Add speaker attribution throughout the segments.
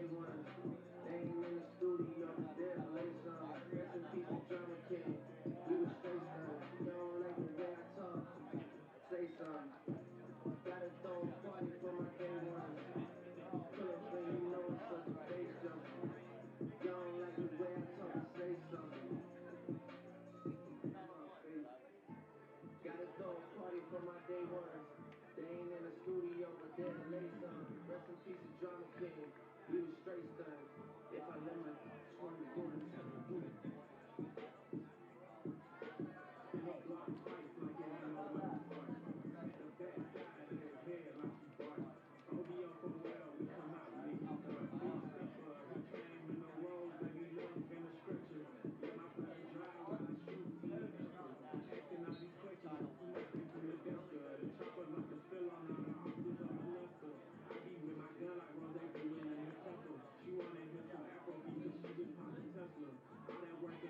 Speaker 1: day ones. They ain't in the studio, but they'll lay some. Rest in peace, the drama king. He was straight stunned. You don't like the way I talk? Say something. Gotta throw a party for my day ones. Pull up when you know it's such a bass jump. You don't like the way I talk? Say something. Gotta throw a party for my day ones. They ain't in the studio, but they'll lay some. Rest in peace, the drama king. He was straight stunned. If I let my 21 in the block fight like it ain't no other part. The bad guy in his head like he bark. OBO from well, we come out Nicky Clark. Big stepper, he came in the road, baby love in the scripture. Let my brother drive while I shoot, he an extra. Asking all these questions, he knocking through the desk. The chopper like a spill on all the officers of Vanessa. I be with my gun like Rose be with in the temple. She wanna hear some Afrobeat cause she just popped a Tesla. All that work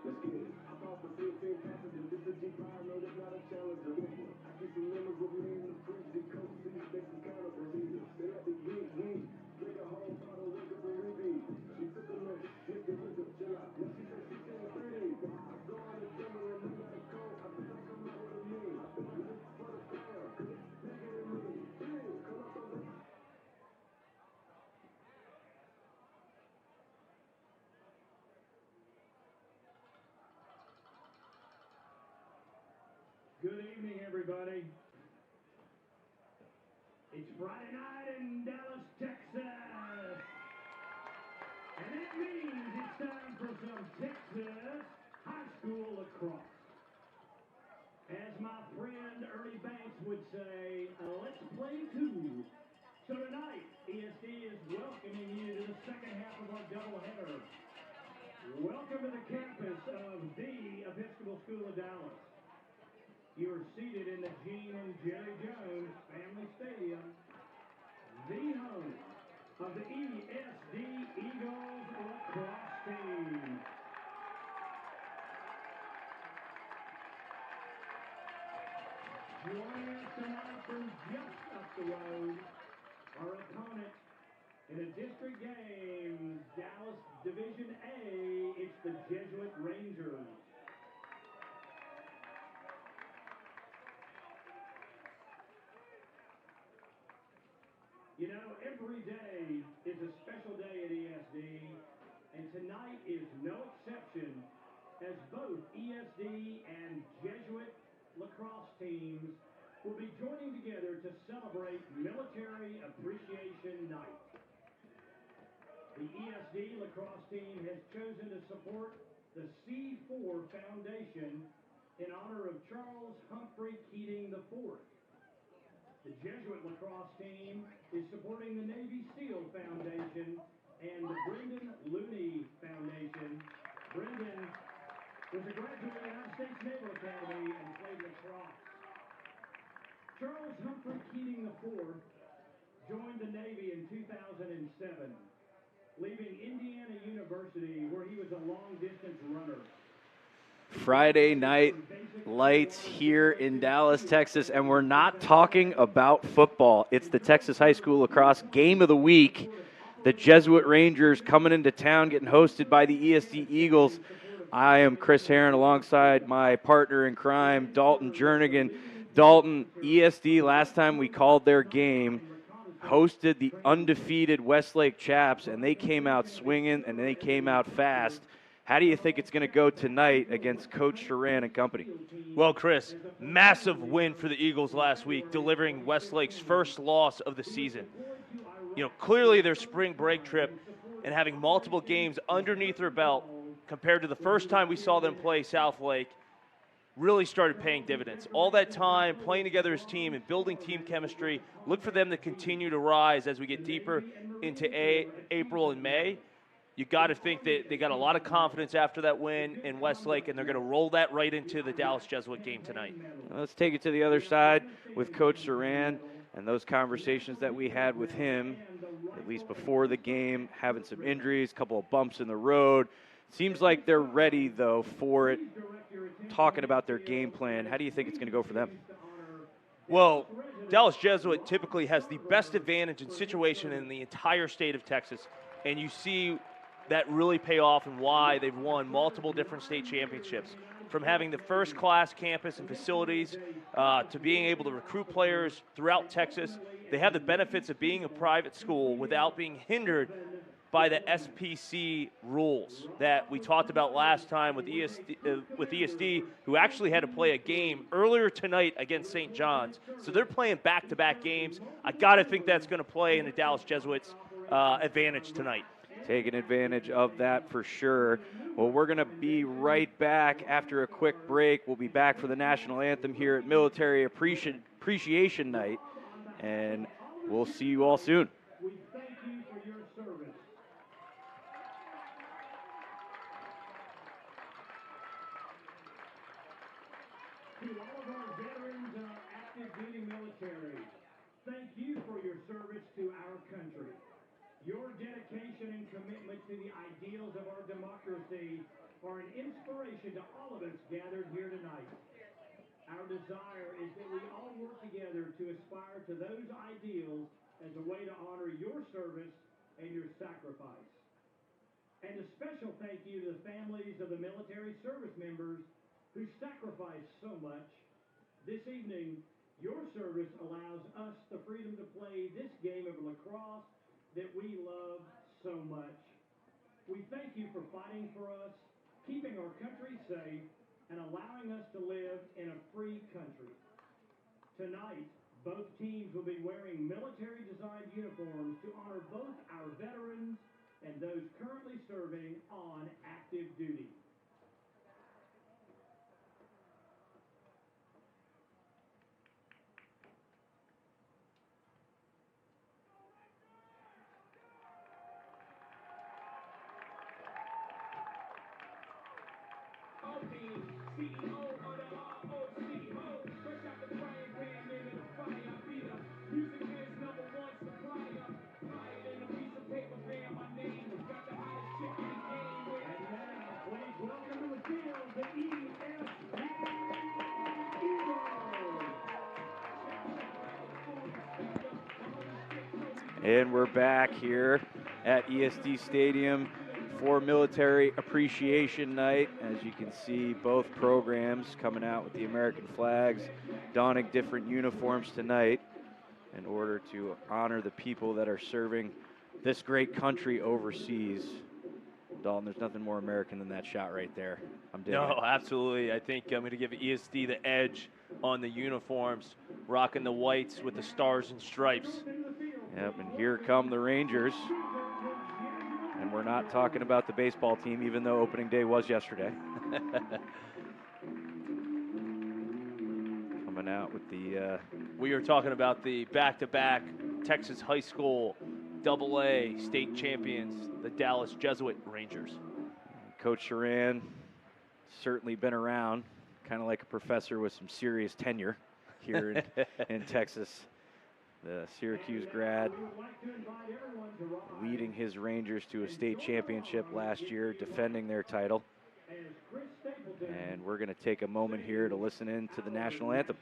Speaker 1: Let's get it. I bought the 15 passengers. This is G5, no, that's not a challenger. I keep some lemons with me in the fridge. The coat seats, they some cannibals either. They let the geek. Drink a whole bottle, wake up and repeat. She took a look, sniffed the liquor, chill out. Now she said she seen 3D. I go on the summer and I got a coat. I feel like I'm out with a mean. Look for the fire, cause it's bigger than me. Come up on the
Speaker 2: Good evening, everybody. It's Friday night in Dallas, Texas. And that means it's time for some Texas high school lacrosse. As my friend Ernie Banks would say, let's play two. So tonight, ESD is welcoming you to the second half of our doubleheader. Welcome to the campus of the Episcopal School of Dallas. You are seated in the Gene and Jerry Jones Family Stadium, the home of the ESD Eagles lacrosse team. Joining us tonight from just up the road, our opponent in a district game, Dallas Division A, it's the Jesuit Rangers. You know, every day is a special day at ESD, and tonight is no exception, as both ESD and Jesuit lacrosse teams will be joining together to celebrate Military Appreciation Night. The ESD lacrosse team has chosen to support the C4 Foundation in honor of Charles Humphrey Keating IV. The Jesuit lacrosse team is supporting the Navy SEAL Foundation and the Brendan Looney Foundation. Brendan was a graduate of the United States Naval Academy and played lacrosse. Charles Humphrey Keating IV joined the Navy in 2007, leaving Indiana University, where he was a long-distance runner.
Speaker 3: Friday night lights here in Dallas, Texas, and we're not talking about football. It's the Texas High School Lacrosse Game of the Week. The Jesuit Rangers coming into town, getting hosted by the ESD Eagles. I am Chris Herron alongside my partner in crime, Dalton Jernigan. Dalton, ESD, last time we called their game, hosted the undefeated Westlake Chaps, and they came out swinging and they came out fast. How do you think it's going to go tonight against Coach Duran and company?
Speaker 4: Well, Chris, massive win for the Eagles last week, delivering Westlake's first loss of the season. You know, clearly their spring break trip and having multiple games underneath their belt compared to the first time we saw them play South Lake really started paying dividends. All that time playing together as a team and building team chemistry, look for them to continue to rise as we get deeper into April and May. You got to think that they got a lot of confidence after that win in Westlake, and they're going to roll that right into the Dallas Jesuit game tonight.
Speaker 3: Let's take it to the other side with Coach Duran and those conversations that we had with him, at least before the game, having some injuries, a couple of bumps in the road. Seems like they're ready, though, for it. Talking about their game plan, how do you think it's going to go for them?
Speaker 4: Well, Dallas Jesuit typically has the best advantage in situation in the entire state of Texas, and you see that really pay off and why they've won multiple different state championships. From having the first-class campus and facilities to being able to recruit players throughout Texas, they have the benefits of being a private school without being hindered by the SPC rules that we talked about last time with ESD, who actually had to play a game earlier tonight against St. John's. So they're playing back-to-back games. I got to think that's going to play in the Dallas Jesuits' advantage tonight.
Speaker 3: Taking advantage of that for sure. Well, we're going to be right back after a quick break. We'll be back for the national anthem here at Military Appreciation Night, and we'll see you all soon.
Speaker 2: We thank you for your service. To all of our veterans and our active duty military, thank you for your service to our country. Your dedication and commitment to the ideals of our democracy are an inspiration to all of us gathered here tonight. Our desire is that we all work together to aspire to those ideals as a way to honor your service and your sacrifice. And a special thank you to the families of the military service members who sacrificed so much. This evening, your service allows us the freedom to play this game of lacrosse that we love so much. We thank you for fighting for us, keeping our country safe, and allowing us to live in a free country. Tonight, both teams will be wearing military-designed uniforms to honor both our veterans and those currently serving on active duty.
Speaker 3: And we're back here at ESD Stadium for Military Appreciation Night. As you can see, both programs coming out with the American flags, donning different uniforms tonight in order to honor the people that are serving this great country overseas. Dalton, there's nothing more American than that shot right there. I'm digging it.
Speaker 4: No, absolutely. I think I'm going to give ESD the edge on the uniforms, rocking the whites with the stars and stripes.
Speaker 3: Yep, and here come the Rangers. And we're not talking about the baseball team, even though opening day was yesterday. Coming out with the...
Speaker 4: We are talking about the back-to-back Texas high school AA state champions, the Dallas Jesuit Rangers.
Speaker 3: Coach Sharan, certainly been around, kind of like a professor with some serious tenure here in Texas. The Syracuse grad leading his Rangers to a state championship last year, defending their title. And we're going to take a moment here to listen in to the national anthem.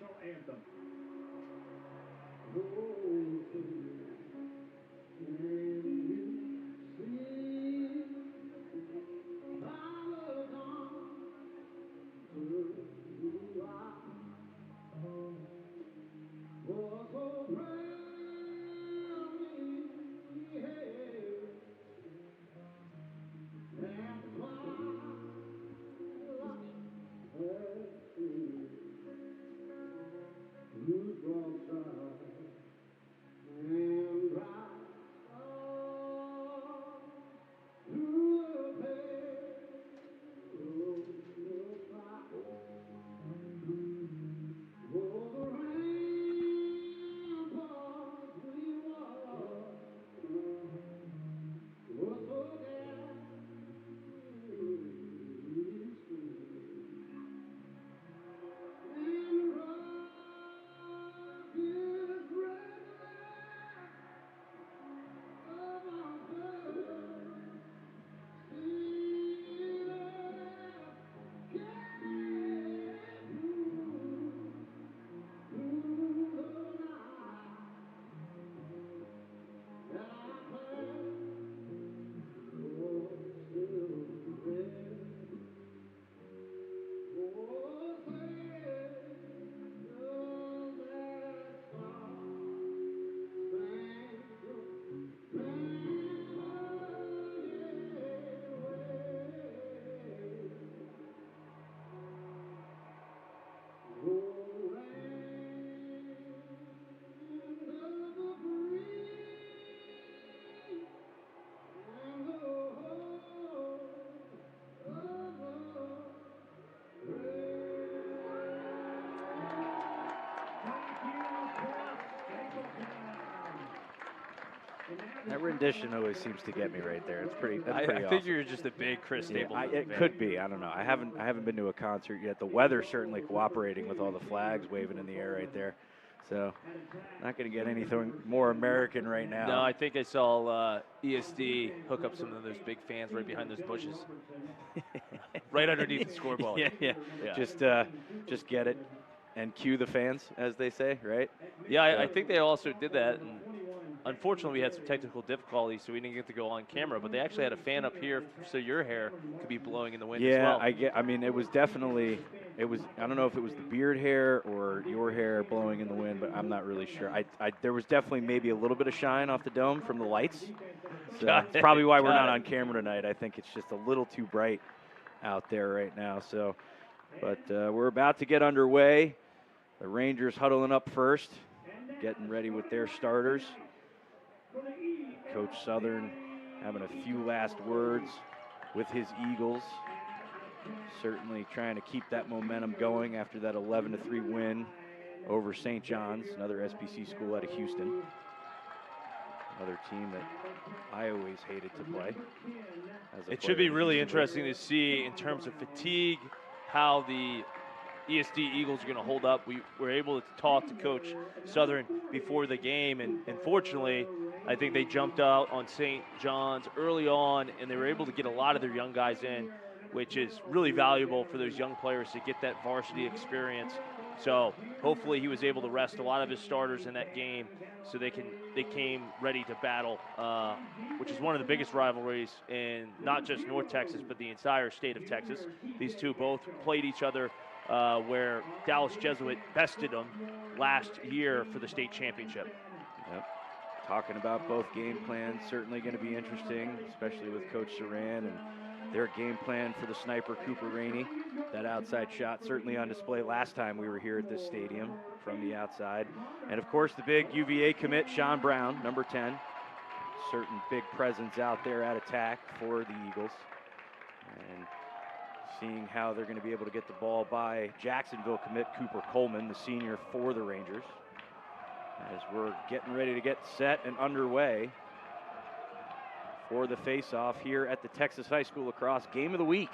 Speaker 3: That rendition always seems to get me right there. It's pretty. That's pretty
Speaker 4: I
Speaker 3: awesome.
Speaker 4: think you're just a big Chris Stapleton fan.
Speaker 3: It could be. I don't know. I haven't been to a concert yet. The weather's certainly cooperating with all the flags waving in the air right there. So not going to get anything more American right now.
Speaker 4: No, I think I saw ESD hook up some of those big fans right behind those bushes, right underneath the scoreboard.
Speaker 3: Yeah. Just get it and cue the fans, as they say, right?
Speaker 4: Yeah, I think they also did that. And unfortunately, we had some technical difficulties, so we didn't get to go on camera. But they actually had a fan up here, so your hair could be blowing in the wind as well.
Speaker 3: Yeah, I mean, it was definitely. I don't know if it was the beard hair or your hair blowing in the wind, but I'm not really sure. There was definitely maybe a little bit of shine off the dome from the lights. So that's probably why we're not on camera tonight. I think it's just a little too bright out there right now. So, but we're about to get underway. The Rangers huddling up first, getting ready with their starters. Coach Southern having a few last words with his Eagles. Certainly trying to keep that momentum going after that 11-3 win over St. John's, another SBC school out of Houston. Another team that I always hated to play.
Speaker 4: It should be really interesting to see in terms of fatigue how the ESD Eagles are going to hold up. We were able to talk to Coach Southern before the game, and fortunately, I think they jumped out on St. John's early on, and they were able to get a lot of their young guys in, which is really valuable for those young players to get that varsity experience. So hopefully he was able to rest a lot of his starters in that game so they came ready to battle, which is one of the biggest rivalries in not just North Texas, but the entire state of Texas. These two both played each other where Dallas Jesuit bested them last year for the state championship.
Speaker 3: Yep. Talking about both game plans, certainly going to be interesting, especially with Coach Saran and their game plan for the sniper Cooper Rainey. That outside shot certainly on display last time we were here at this stadium from the outside. And of course the big UVA commit, Sean Brown, number 10. Certain big presence out there at attack for the Eagles. And seeing how they're going to be able to get the ball by Jacksonville commit Cooper Coleman, the senior for the Rangers. As we're getting ready to get set and underway for the face-off here at the Texas High School Lacrosse Game of the Week,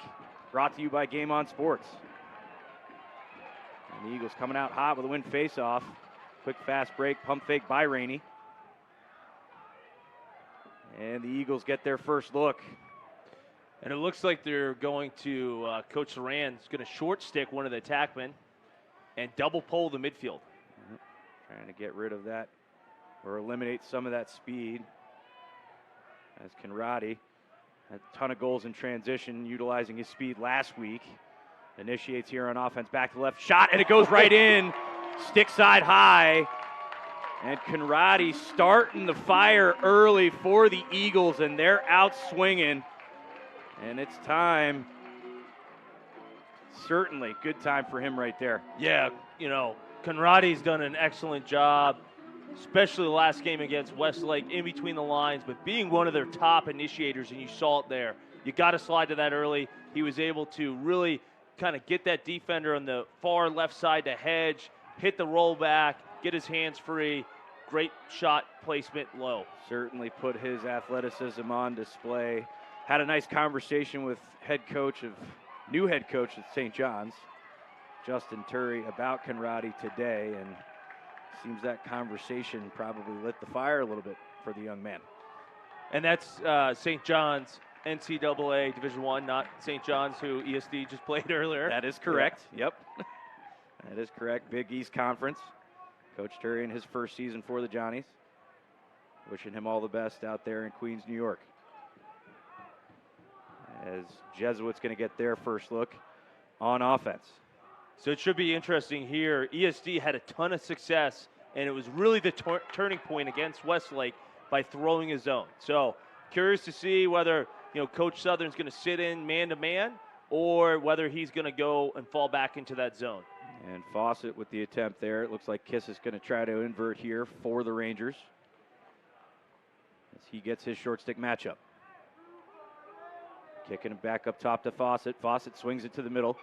Speaker 3: brought to you by Game On Sports. And the Eagles coming out hot with a win face-off. Quick fast break, pump fake by Rainey. And the Eagles get their first look.
Speaker 4: And it looks like they're going to, Coach Saran's going to short stick one of the attackmen and double pole the midfield.
Speaker 3: Trying to get rid of that or eliminate some of that speed. As Conradi had a ton of goals in transition, utilizing his speed last week. Initiates here on offense, back to left, shot, and it goes right in. Stick side high. And Conradi starting the fire early for the Eagles, and they're out swinging. And it's time. Certainly good time for him right there.
Speaker 4: Yeah, Conradi's done an excellent job, especially the last game against Westlake, in between the lines, but being one of their top initiators, and you saw it there. You got to slide to that early. He was able to really kind of get that defender on the far left side to hedge, hit the rollback, get his hands free. Great shot placement low.
Speaker 3: Certainly put his athleticism on display. Had a nice conversation with new head coach at St. John's, Justin Turry, about Conradi today, and seems that conversation probably lit the fire a little bit for the young man.
Speaker 4: And that's St. John's NCAA Division I, not St. John's, who ESD just played earlier.
Speaker 3: That is correct. Yeah. Yep. That is correct. Big East Conference. Coach Turry in his first season for the Johnnies. Wishing him all the best out there in Queens, New York. As Jesuit's going to get their first look on offense.
Speaker 4: So it should be interesting here. ESD had a ton of success, and it was really the turning point against Westlake by throwing a zone. So curious to see whether Coach Southern's going to sit in man-to-man or whether he's going to go and fall back into that zone.
Speaker 3: And Fawcett with the attempt there. It looks like Kiss is going to try to invert here for the Rangers as he gets his short stick matchup. Kicking it back up top to Fawcett. Fawcett swings it to the middle.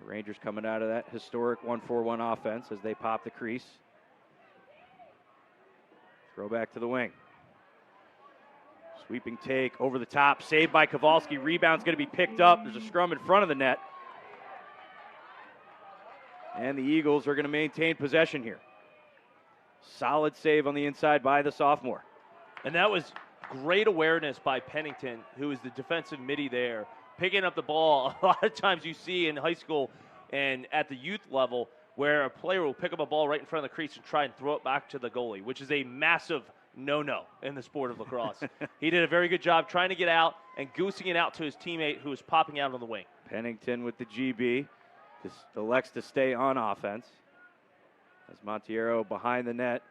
Speaker 3: The Rangers coming out of that historic 1-4-1 offense as they pop the crease. Throw back to the wing. Sweeping take over the top. Saved by Kowalski. Rebound's going to be picked up. There's a scrum in front of the net. And the Eagles are going to maintain possession here. Solid save on the inside by the sophomore.
Speaker 4: And that was great awareness by Pennington, who is the defensive midi there, picking up the ball. A lot of times you see in high school and at the youth level where a player will pick up a ball right in front of the crease and try and throw it back to the goalie, which is a massive no-no in the sport of lacrosse. He did a very good job trying to get out and goosing it out to his teammate who was popping out on the wing.
Speaker 3: Pennington with the GB just elects to stay on offense. As Montiero behind the net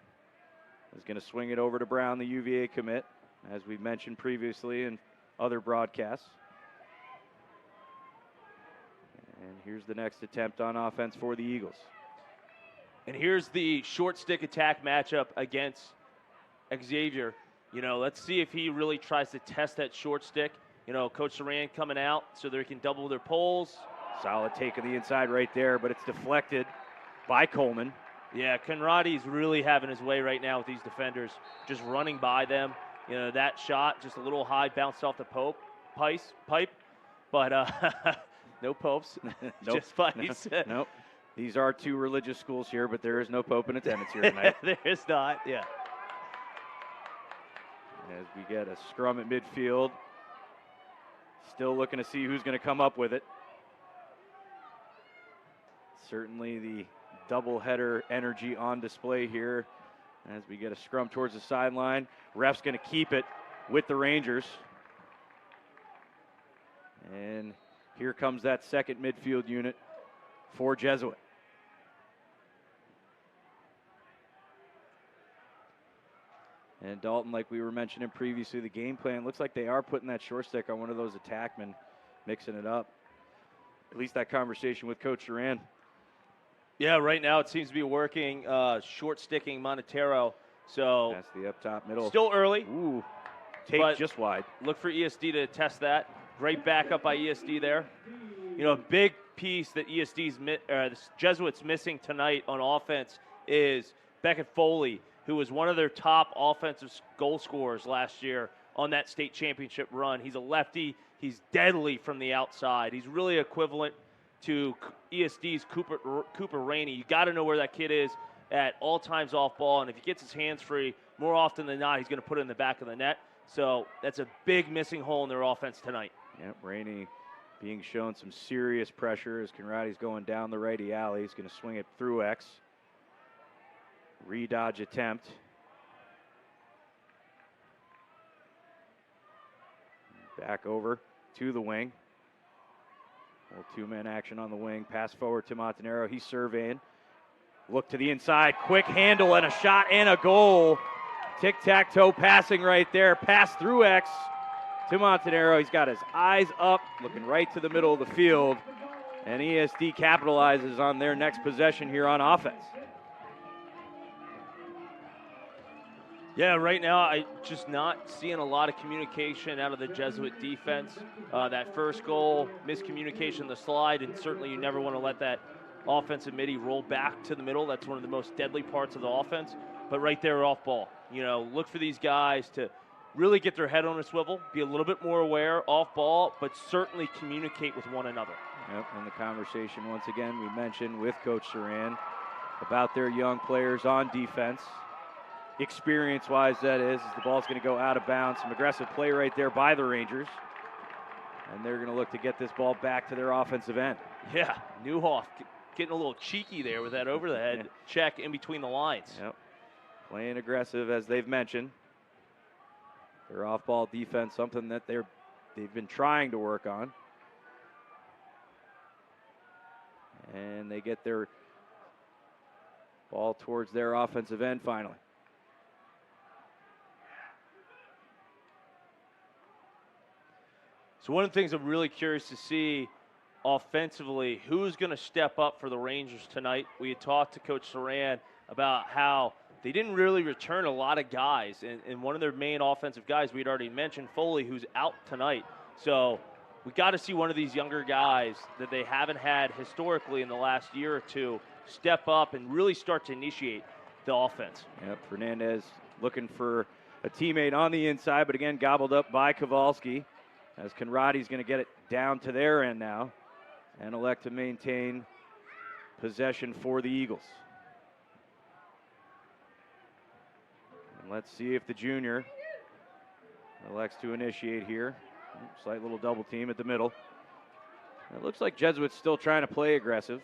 Speaker 3: is going to swing it over to Brown, the UVA commit, as we mentioned previously in other broadcasts. And here's the next attempt on offense for the Eagles.
Speaker 4: And here's the short stick attack matchup against Xavier. You know, let's see if he really tries to test that short stick. You know, Coach Saran coming out so they can double their poles.
Speaker 3: Solid take of the inside right there, but it's deflected by Coleman.
Speaker 4: Yeah, Conrady's really having his way right now with these defenders, just running by them. You know, that shot, just a little high, bounced off the pipe, but no popes,
Speaker 3: Nope.
Speaker 4: just pipes.
Speaker 3: Nope. These are two religious schools here, but there is no pope in attendance here tonight.
Speaker 4: There is not, yeah.
Speaker 3: As we get a scrum at midfield. Still looking to see who's going to come up with it. Certainly the doubleheader energy on display here as we get a scrum towards the sideline. Ref's going to keep it with the Rangers. And here comes that second midfield unit for Jesuit. And Dalton, like we were mentioning previously, the game plan looks like they are putting that short stick on one of those attackmen, mixing it up. At least that conversation with Coach Duran.
Speaker 4: Yeah, right now it seems to be working, short sticking Monotero. So
Speaker 3: that's the up top middle.
Speaker 4: Still early.
Speaker 3: Ooh, take just wide.
Speaker 4: Look for ESD to test that. Great backup by ESD there. You know, a big piece that the Jesuits missing tonight on offense is Beckett Foley, who was one of their top offensive goal scorers last year on that state championship run. He's a lefty. He's deadly from the outside. He's really equivalent to ESD's Cooper Rainey. You got to know where that kid is at all times off ball, and if he gets his hands free, more often than not, he's going to put it in the back of the net. So that's a big missing hole in their offense tonight.
Speaker 3: Yep, Rainey being shown some serious pressure as Conrady's going down the righty alley. He's going to swing it through X. Redodge attempt. Back over to the wing. Little two-man action on the wing. Pass forward to Montanaro. He's surveying. Look to the inside. Quick handle and a shot and a goal. Tic-tac-toe passing right there. Pass through X to Montanaro. He's got his eyes up, looking right to the middle of the field. And ESD capitalizes on their next possession here on offense.
Speaker 4: Yeah, right now I just not seeing a lot of communication out of the Jesuit defense. That first goal, miscommunication, the slide, and certainly you never want to let that offensive midi roll back to the middle. That's one of the most deadly parts of the offense. But right there off ball, you know, look for these guys to really get their head on a swivel, be a little bit more aware off ball, but certainly communicate with one another.
Speaker 3: Yep, and the conversation once again we mentioned with Coach Saran about their young players on defense. Experience-wise, that is, the ball's going to go out of bounds. Some aggressive play right there by the Rangers. And they're going to look to get this ball back to their offensive end.
Speaker 4: Yeah, Newhoff getting a little cheeky there with that over the head check in between the lines.
Speaker 3: Yep, playing aggressive as they've mentioned. Their off-ball defense, something that they've been trying to work on. And they get their ball towards their offensive end finally.
Speaker 4: So one of the things I'm really curious to see offensively, who's going to step up for the Rangers tonight? We had talked to Coach Saran about how they didn't really return a lot of guys, and one of their main offensive guys we had already mentioned, Foley, who's out tonight. So we got to see one of these younger guys that they haven't had historically in the last year or two step up and really start to initiate the offense.
Speaker 3: Yep, Fernandez looking for a teammate on the inside, but again gobbled up by Kowalski. As Conrady's going to get it down to their end now and elect to maintain possession for the Eagles. Let's see if the junior elects to initiate here. Slight little double team at the middle. It looks like Jesuit's still trying to play aggressive.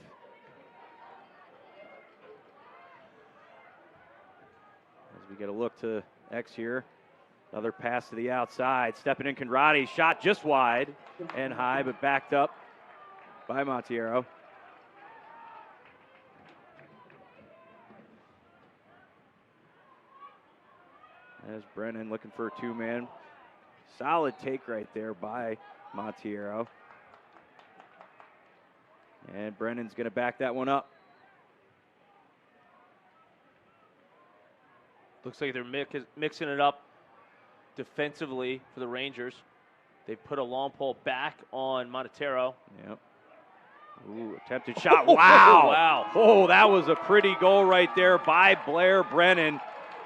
Speaker 3: As we get a look to X here. Another pass to the outside. Stepping in Conradi. Shot just wide and high, but backed up by Montiero. As Brennan looking for a two-man. Solid take right there by Montiero. And Brennan's going to back that one up.
Speaker 4: Looks like they're mixing it up defensively for the Rangers. They put a long pole back on Montiero.
Speaker 3: Yep. Ooh, attempted shot. Wow.
Speaker 4: Wow.
Speaker 3: Oh, that was a pretty goal right there by Blair Brennan.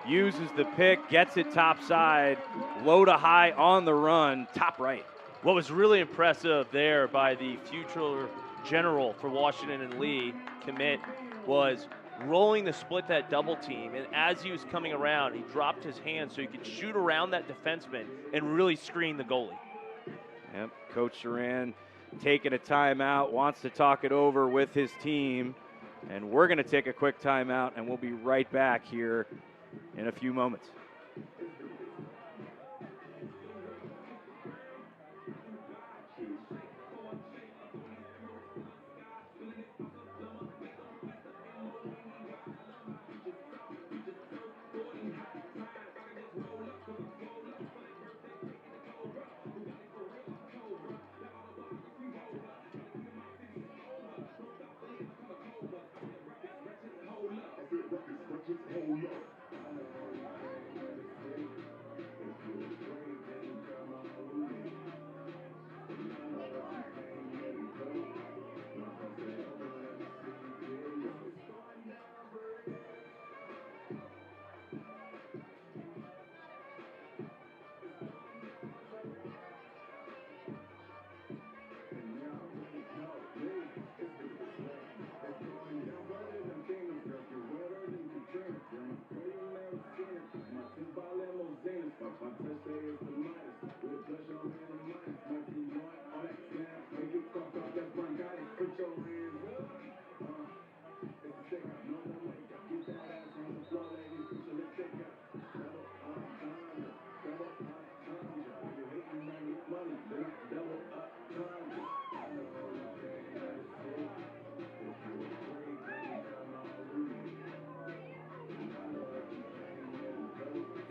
Speaker 3: Uses the pick, gets it top side, low to high on the run, top right.
Speaker 4: What was really impressive there by the future general for Washington and Lee commit was rolling to split that double team, and as he was coming around, he dropped his hand so he could shoot around that defenseman and really screen the goalie.
Speaker 3: Yep, Coach Saran taking a timeout, wants to talk it over with his team, and we're going to take a quick timeout, and we'll be right back here in a few moments.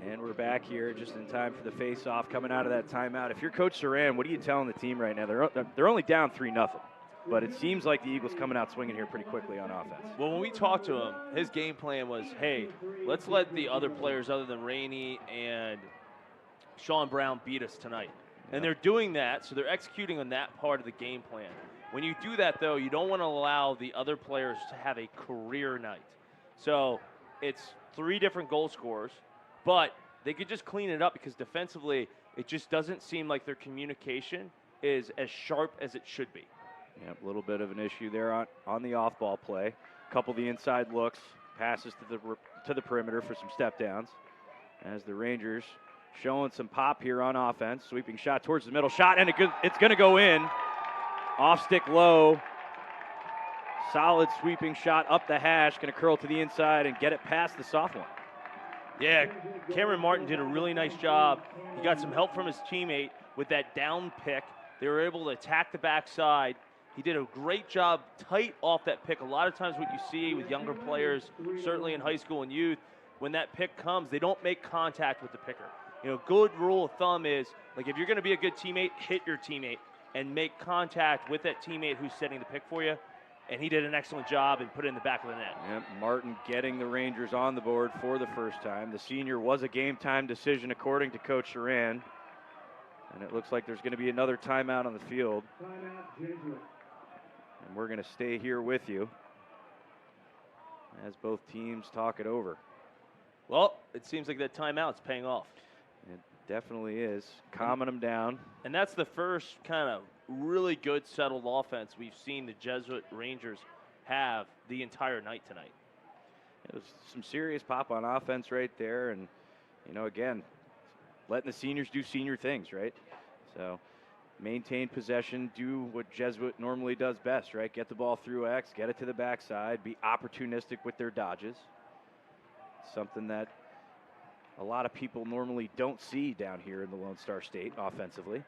Speaker 3: And we're back here just in time for the face-off coming out of that timeout. If you're Coach Saran, what are you telling the team right now? They're only down 3-0, but it seems like the Eagles coming out swinging here pretty quickly on offense.
Speaker 4: Well, when we talked to him, his game plan was, hey, let's let the other players other than Rainey and Sean Brown beat us tonight. And they're doing that, so they're executing on that part of the game plan. When you do that, though, you don't want to allow the other players to have a career night. So it's 3 different goal scorers, but they could just clean it up because defensively it just doesn't seem like their communication is as sharp as it should be.
Speaker 3: Yep, a little bit of an issue there on the off-ball play. A couple of the inside looks, passes to the perimeter for some step downs. As the Rangers showing some pop here on offense. Sweeping shot towards the middle. Shot, and it's going to go in. Off stick low. Solid sweeping shot up the hash. Going to curl to the inside and get it past the sophomore.
Speaker 4: Yeah, Cameron Martin did a really nice job. He got some help from his teammate with that down pick. They were able to attack the backside. He did a great job tight off that pick. A lot of times what you see with younger players, certainly in high school and youth, when that pick comes, they don't make contact with the picker. You know, good rule of thumb is, like, if you're going to be a good teammate, hit your teammate and make contact with that teammate who's setting the pick for you. And he did an excellent job and put it in the back of the net.
Speaker 3: Yep, Martin getting the Rangers on the board for the first time. The senior was a game-time decision according to Coach Saran. And it looks like there's going to be another timeout on the field. And we're going to stay here with you as both teams talk it over.
Speaker 4: Well, it seems like that timeout's paying off.
Speaker 3: It definitely is. Calming them down.
Speaker 4: And that's the first kind of really good settled offense we've seen the Jesuit Rangers have the entire night tonight.
Speaker 3: It was some serious pop on offense right there, and you know, again, letting the seniors do senior things, right? So maintain possession, do what Jesuit normally does best, right? Get the ball through X, get it to the backside, be opportunistic with their dodges. Something that a lot of people normally don't see down here in the Lone Star State offensively.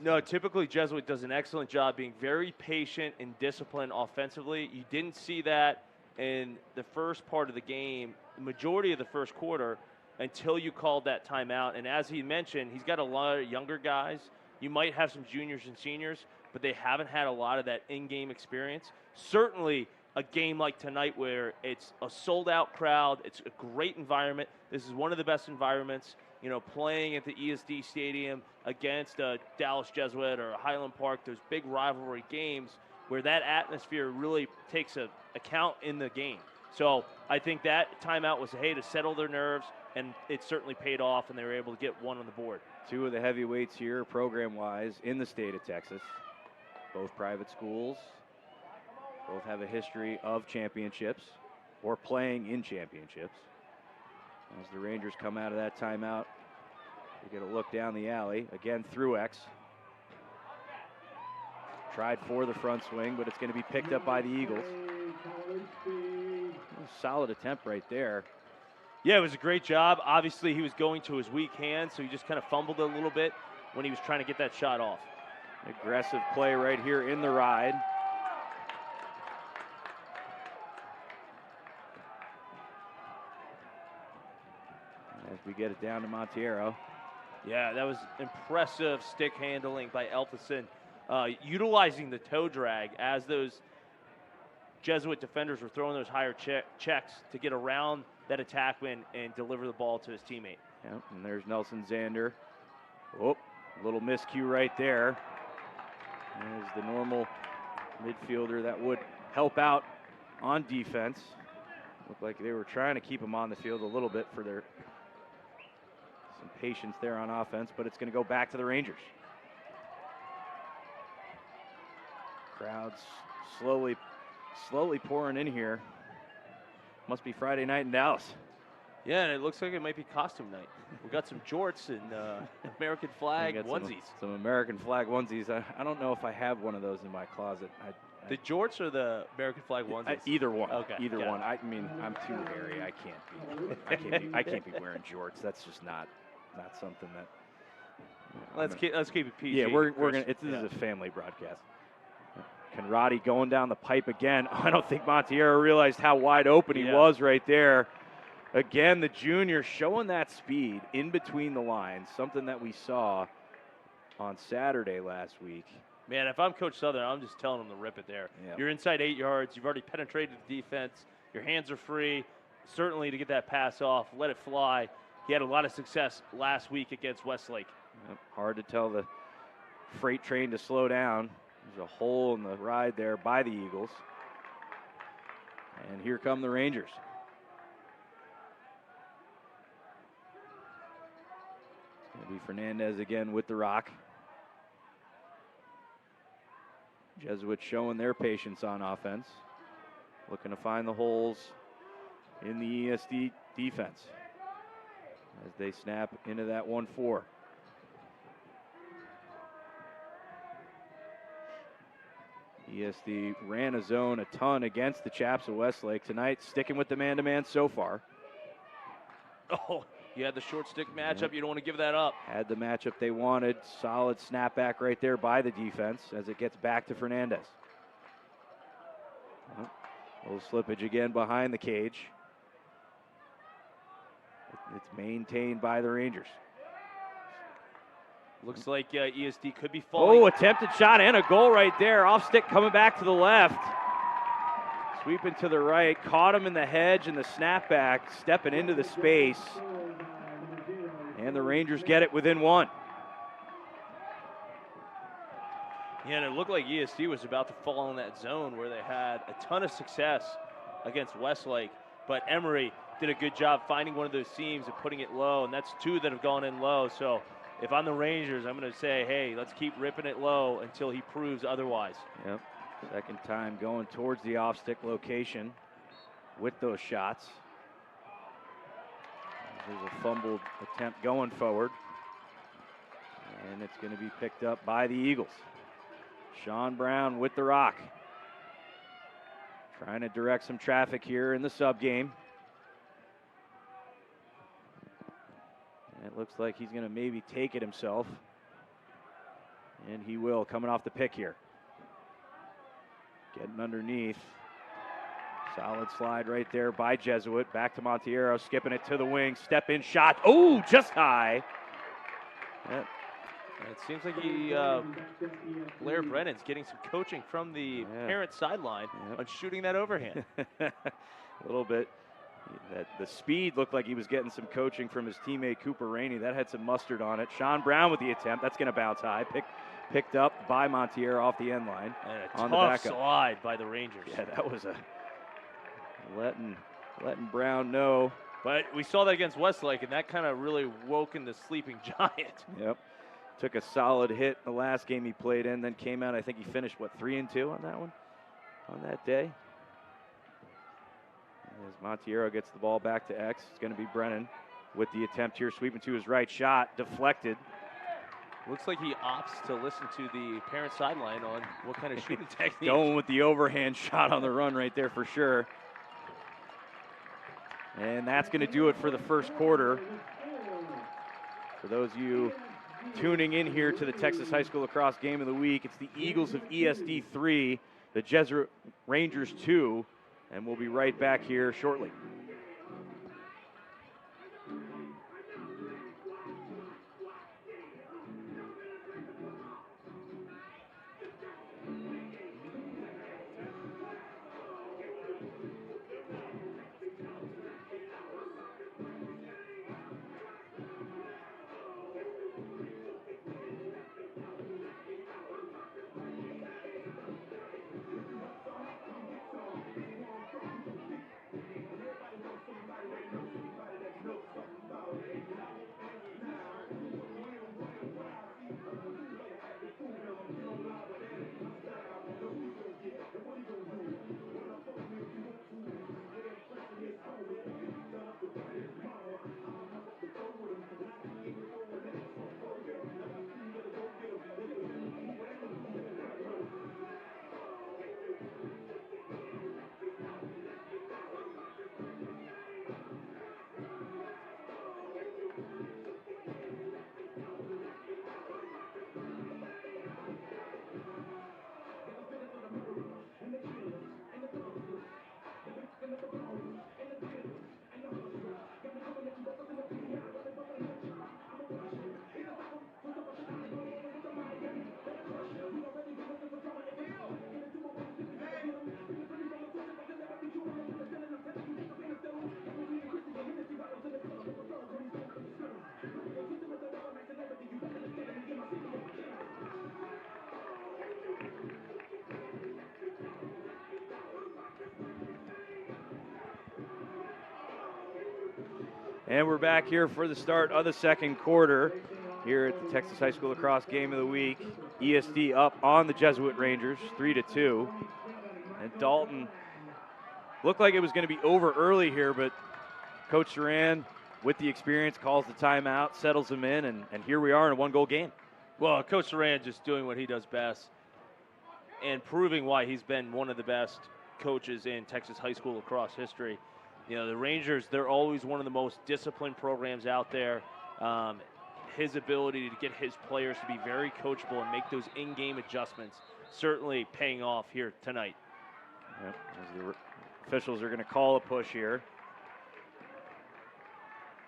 Speaker 4: No, typically Jesuit does an excellent job being very patient and disciplined offensively. You didn't see that in the first part of the game, the majority of the first quarter, until you called that timeout. And as he mentioned, he's got a lot of younger guys. You might have some juniors and seniors, but they haven't had a lot of that in-game experience. Certainly a game like tonight where it's a sold-out crowd, it's a great environment. This is one of the best environments, you know, playing at the ESD Stadium against a Dallas Jesuit or a Highland Park, those big rivalry games where that atmosphere really takes account in the game. So I think that timeout was, hey, to settle their nerves, and it certainly paid off, and they were able to get one on the board.
Speaker 3: Two of the heavyweights here, program-wise, in the state of Texas. Both private schools. Both have a history of championships or playing in championships. As the Rangers come out of that timeout, we get a look down the alley. Again, through X. Tried for the front swing, but it's going to be picked up by the Eagles. Solid attempt right there.
Speaker 4: Yeah, it was a great job. Obviously, he was going to his weak hand, so he just kind of fumbled a little bit when he was trying to get that shot off.
Speaker 3: Aggressive play right here in the ride. As we get it down to Montiero.
Speaker 4: Yeah, that was impressive stick handling by Elfison, utilizing the toe drag as those Jesuit defenders were throwing those higher checks to get around that attackman and deliver the ball to his teammate.
Speaker 3: Yep, and there's Nelson Zander. Oh, little miscue right there. There's the normal midfielder that would help out on defense. Looked like they were trying to keep him on the field a little bit for their some patience there on offense, but it's going to go back to the Rangers. Crowds slowly pouring in here. Must be Friday night in Dallas.
Speaker 4: Yeah, and it looks like it might be costume night. We got some jorts and American flag onesies.
Speaker 3: Some American flag onesies. I don't know if I have one of those in my closet.
Speaker 4: The jorts or the American flag onesies?
Speaker 3: Either one.
Speaker 4: Okay.
Speaker 3: Either one. I mean, I'm too hairy. I can't be wearing jorts. That's just not something that.
Speaker 4: Let's keep it PG.
Speaker 3: Yeah, we're gonna. This is a family broadcast. Conradi going down the pipe again. I don't think Montiero realized how wide open he was right there. Again, the junior showing that speed in between the lines, something that we saw on Saturday last week.
Speaker 4: Man, if I'm Coach Southern, I'm just telling him to rip it there. Yep. You're inside 8 yards. You've already penetrated the defense. Your hands are free. Certainly to get that pass off, let it fly. He had a lot of success last week against Westlake.
Speaker 3: Yep. Hard to tell the freight train to slow down. There's a hole in the ride there by the Eagles. And here come the Rangers. It's going to be Fernandez again with the rock. Jesuits showing their patience on offense. Looking to find the holes in the ESD defense as they snap into that 1-4. ESD ran a zone a ton against the Chaps of Westlake tonight, sticking with the man-to-man so far.
Speaker 4: Oh, you had the short stick matchup. You don't want to give that up.
Speaker 3: Had the matchup they wanted. Solid snapback right there by the defense as it gets back to Fernandez. Oh, a little slippage again behind the cage. It's maintained by the Rangers.
Speaker 4: Looks like ESD could be falling.
Speaker 3: Oh, attempted shot and a goal right there. Off stick coming back to the left. Sweeping to the right. Caught him in the hedge and the snapback. Stepping into the space. And the Rangers get it within one.
Speaker 4: Yeah, and it looked like ESD was about to fall in that zone where they had a ton of success against Westlake. But Emory did a good job finding one of those seams and putting it low. And that's two that have gone in low. So if I'm the Rangers, I'm going to say, hey, let's keep ripping it low until he proves otherwise.
Speaker 3: Yep. Second time going towards the off-stick location with those shots. There's a fumbled attempt going forward. And it's going to be picked up by the Eagles. Sean Brown with the rock. Trying to direct some traffic here in the sub game. And it looks like he's going to maybe take it himself. And he will, coming off the pick here. Getting underneath. Solid slide right there by Jesuit. Back to Montiero, skipping it to the wing. Step in shot. Oh, just high. Yep.
Speaker 4: It seems like Blair Brennan's getting some coaching from the parent sideline on shooting that overhand.
Speaker 3: A little bit. The speed looked like he was getting some coaching from his teammate Cooper Rainey. That had some mustard on it. Sean Brown with the attempt. That's going to bounce high. Picked up by Montiero off the end line.
Speaker 4: And a
Speaker 3: on
Speaker 4: tough
Speaker 3: the
Speaker 4: slide by the Rangers.
Speaker 3: Yeah, that was a letting Brown know.
Speaker 4: But we saw that against Westlake, and that kind of really woke in the sleeping giant.
Speaker 3: Yep. Took a solid hit the last game he played in, then came out. I think he finished, 3-2 on that one, on that day. As Montiero gets the ball back to X, it's going to be Brennan with the attempt here, sweeping to his right, shot deflected.
Speaker 4: Looks like he opts to listen to the parent sideline on what kind of shooting technique.
Speaker 3: Going with the overhand shot on the run right there for sure. And that's going to do it for the first quarter. For those of you tuning in here to the Texas High School Lacrosse Game of the Week, it's the Eagles of ESD 3, the Jesuit Rangers 2, and we'll be right back here shortly. And we're back here for the start of the second quarter here at the Texas High School Lacrosse Game of the Week. ESD up on the Jesuit Rangers, 3-2. And Dalton looked like it was going to be over early here, but Coach Duran, with the experience, calls the timeout, settles them in, and here we are in a one-goal game.
Speaker 4: Well, Coach Duran just doing what he does best and proving why he's been one of the best coaches in Texas high school lacrosse history. You know, the Rangers, they're always one of the most disciplined programs out there. His ability to get his players to be very coachable and make those in-game adjustments certainly paying off here tonight.
Speaker 3: Yep, as the officials are going to call a push here.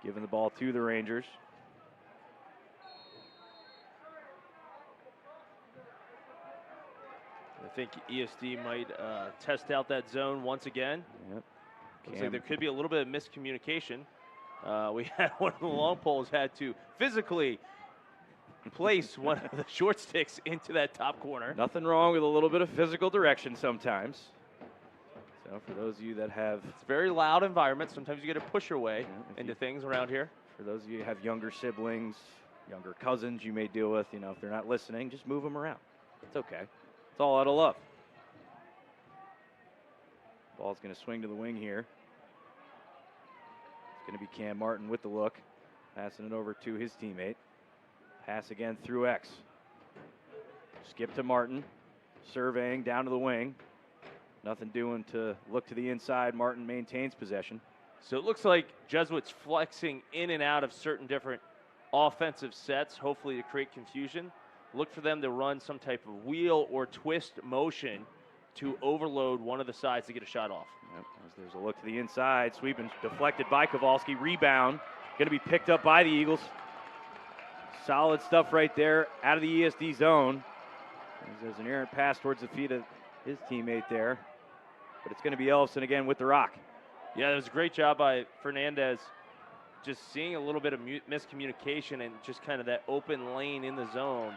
Speaker 3: Giving the ball to the Rangers.
Speaker 4: I think ESD might test out that zone once again.
Speaker 3: Yep.
Speaker 4: Looks like there could be a little bit of miscommunication. We had one of the long poles had to physically place one of the short sticks into that top corner.
Speaker 3: Nothing wrong with a little bit of physical direction sometimes. So for those of you that have...
Speaker 4: It's a very loud environment. Sometimes you get to push your way into things around here.
Speaker 3: For those of you who have younger siblings, younger cousins you may deal with, you know, if they're not listening, just move them around. It's okay. It's all out of love. Ball's going to swing to the wing here. going to be Cam Martin with the look. Passing it over to his teammate. Pass again through X. Skip to Martin. Surveying down to the wing. Nothing doing to look to the inside. Martin maintains possession.
Speaker 4: So it looks like Jesuit's flexing in and out of certain different offensive sets, hopefully to create confusion. Look for them to run some type of wheel or twist motion to overload one of the sides to get a shot off.
Speaker 3: Yep, as there's a look to the inside. Sweeping deflected by Kowalski. Rebound. Going to be picked up by the Eagles. Solid stuff right there out of the ESD zone. As there's an errant pass towards the feet of his teammate there. But it's going to be Ellison again with the rock.
Speaker 4: Yeah, that was a great job by Fernandez. Just seeing a little bit of miscommunication and just kind of that open lane in the zone.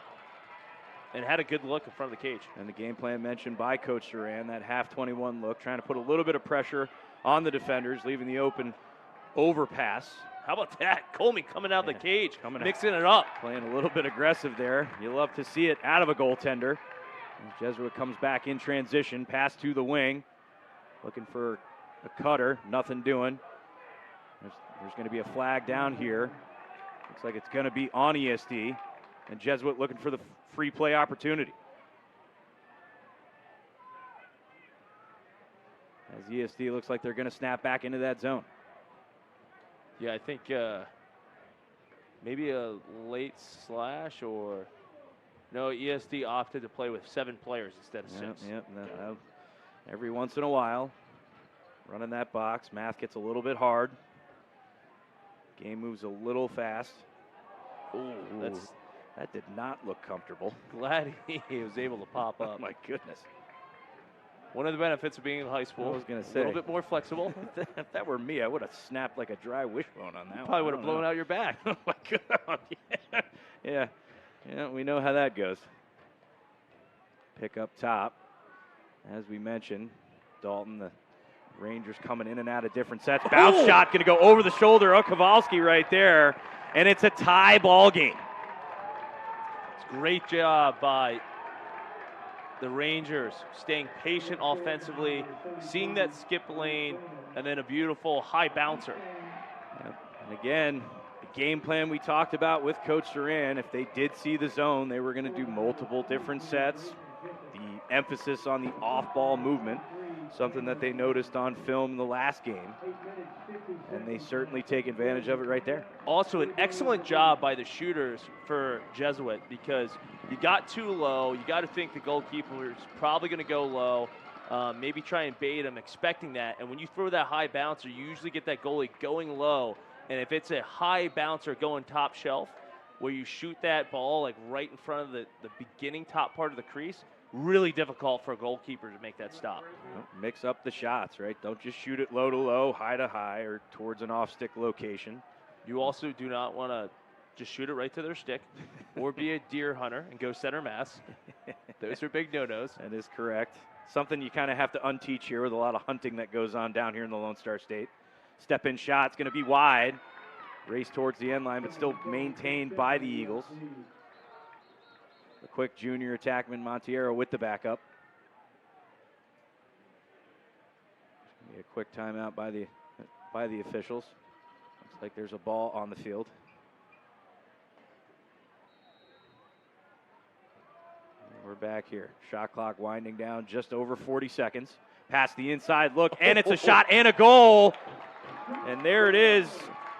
Speaker 4: And had a good look in front of the cage.
Speaker 3: And the game plan mentioned by Coach Duran, that half 21 look, trying to put a little bit of pressure on the defenders, leaving the open overpass.
Speaker 4: How about that? Coleman coming out of the cage, mixing it up.
Speaker 3: Playing a little bit aggressive there. You love to see it out of a goaltender. And Jesuit comes back in transition, pass to the wing. Looking for a cutter, nothing doing. There's going to be a flag down here. Looks like it's going to be on ESD. And Jesuit looking for the free play opportunity. As ESD looks like they're going to snap back into that zone.
Speaker 4: Yeah, I think maybe a late slash or no, ESD opted to play with 7 players instead of 6.
Speaker 3: Yep. Every once in a while, running that box. Math gets a little bit hard. Game moves a little fast.
Speaker 4: Ooh,
Speaker 3: that did not look comfortable.
Speaker 4: Glad he was able to pop up.
Speaker 3: Oh my goodness.
Speaker 4: One of the benefits of being in high school.
Speaker 3: I was going to say.
Speaker 4: A little bit more flexible.
Speaker 3: If that were me, I would have snapped like a dry wishbone on that.
Speaker 4: Probably would have blown out your back.
Speaker 3: Oh my God. Yeah, we know how that goes. Pick up top. As we mentioned, Dalton, the Rangers coming in and out of different sets. Bounce shot going to go over the shoulder of Kowalski right there. And it's a tie ball game.
Speaker 4: It's a great job by the Rangers, staying patient offensively, seeing that skip lane, and then a beautiful high bouncer.
Speaker 3: Yep. And again, the game plan we talked about with Coach Duran, if they did see the zone, they were going to do multiple different sets. The emphasis on the off-ball movement, something that they noticed on film in the last game. And they certainly take advantage of it right there.
Speaker 4: Also, an excellent job by the shooters for Jesuit because you got too low. You got to think the goalkeeper is probably going to go low. Maybe try and bait him, expecting that. And when you throw that high bouncer, you usually get that goalie going low. And if it's a high bouncer going top shelf, where you shoot that ball like right in front of the beginning top part of the crease, really difficult for a goalkeeper to make that stop.
Speaker 3: Mix up the shots, right? Don't just shoot it low to low, high to high, or towards an off-stick location.
Speaker 4: You also do not want to just shoot it right to their stick or be a deer hunter and go center mass. Those are big no-nos.
Speaker 3: That is correct. Something you kind of have to unteach here with a lot of hunting that goes on down here in the Lone Star State. Step-in shot's going to be wide. Race towards the end line, but still maintained by the Eagles. The quick junior attackman Montiero with the backup. A quick timeout by the officials. Looks like there's a ball on the field. And we're back here. Shot clock winding down, just over 40 seconds. Past the inside look, and it's a shot and a goal. And there it is.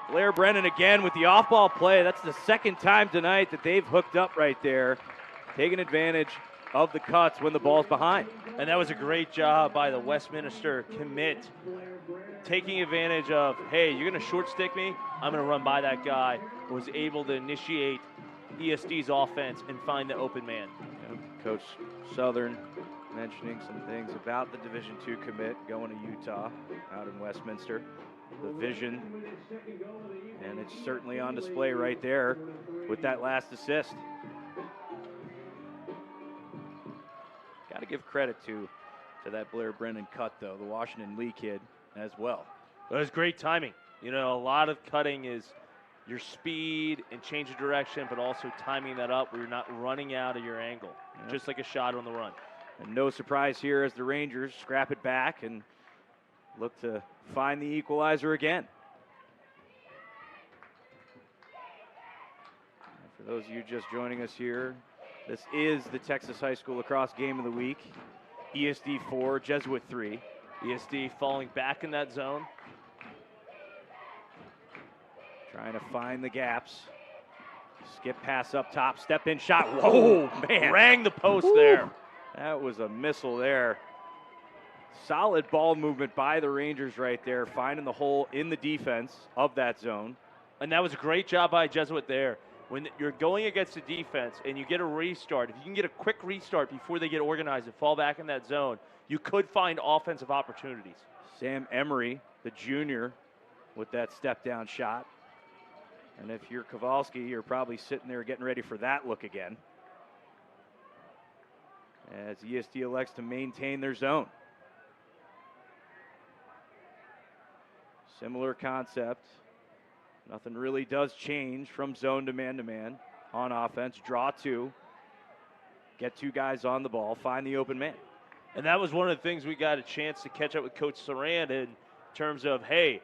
Speaker 3: Blair Brennan again with the off-ball play. That's the second time tonight that they've hooked up right there, taking advantage of the cuts when the ball's behind.
Speaker 4: And that was a great job by the Westminster commit, taking advantage of, hey, you're going to short stick me? I'm going to run by that guy. Was able to initiate ESD's offense and find the open man.
Speaker 3: Yeah, Coach Southern mentioning some things about the Division II commit going to Utah out in Westminster. The vision, and it's certainly on display right there with that last assist. Got to give credit to that Blair Brennan cut, though, the Washington Lee kid as well.
Speaker 4: That was great timing. You know, a lot of cutting is your speed and change of direction, but also timing that up where you're not running out of your angle, just like a shot on the run.
Speaker 3: And no surprise here as the Rangers scrap it back and look to find the equalizer again. those of you just joining us here, this is the Texas High School Lacrosse Game of the Week. ESD 4, Jesuit 3.
Speaker 4: ESD falling back in that zone.
Speaker 3: Trying to find the gaps. Skip pass up top, step in shot. Whoa, man.
Speaker 4: Rang the post
Speaker 3: Woo.
Speaker 4: there.
Speaker 3: That was a missile there. Solid ball movement by the Rangers right there, finding the hole in the defense of that zone.
Speaker 4: And that was a great job by Jesuit there. When you're going against the defense and you get a restart, if you can get a quick restart before they get organized and fall back in that zone, you could find offensive opportunities.
Speaker 3: Sam Emery, the junior, with that step-down shot. And if you're Kowalski, you're probably sitting there getting ready for that look again. As ESD elects to maintain their zone. Similar concept. Nothing really does change from zone to man on offense. Draw two. Get two guys on the ball. Find the open man.
Speaker 4: And that was one of the things we got a chance to catch up with Coach Saran in terms of, hey,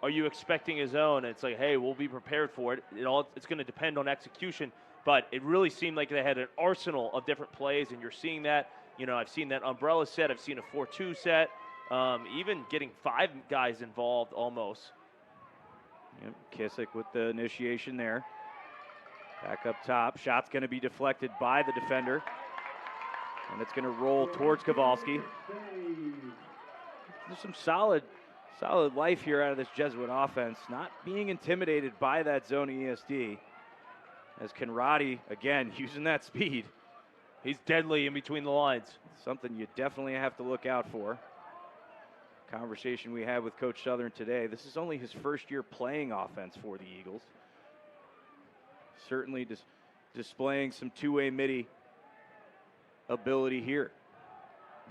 Speaker 4: are you expecting a zone? And it's like, hey, we'll be prepared for it. It's going to depend on execution. But it really seemed like they had an arsenal of different plays, and you're seeing that. You know, I've seen that umbrella set. I've seen a 4-2 set. Even getting 5 guys involved almost.
Speaker 3: Yep, Kissick with the initiation there. Back up top. Shot's going to be deflected by the defender. And it's going to roll towards Kowalski. There's some solid life here out of this Jesuit offense. Not being intimidated by that zone ESD. As Conradi, again, using that speed.
Speaker 4: He's deadly in between the lines.
Speaker 3: Something you definitely have to look out for. Conversation we had with Coach Southern today. This is only his first year playing offense for the Eagles. Certainly displaying some two-way midi ability here.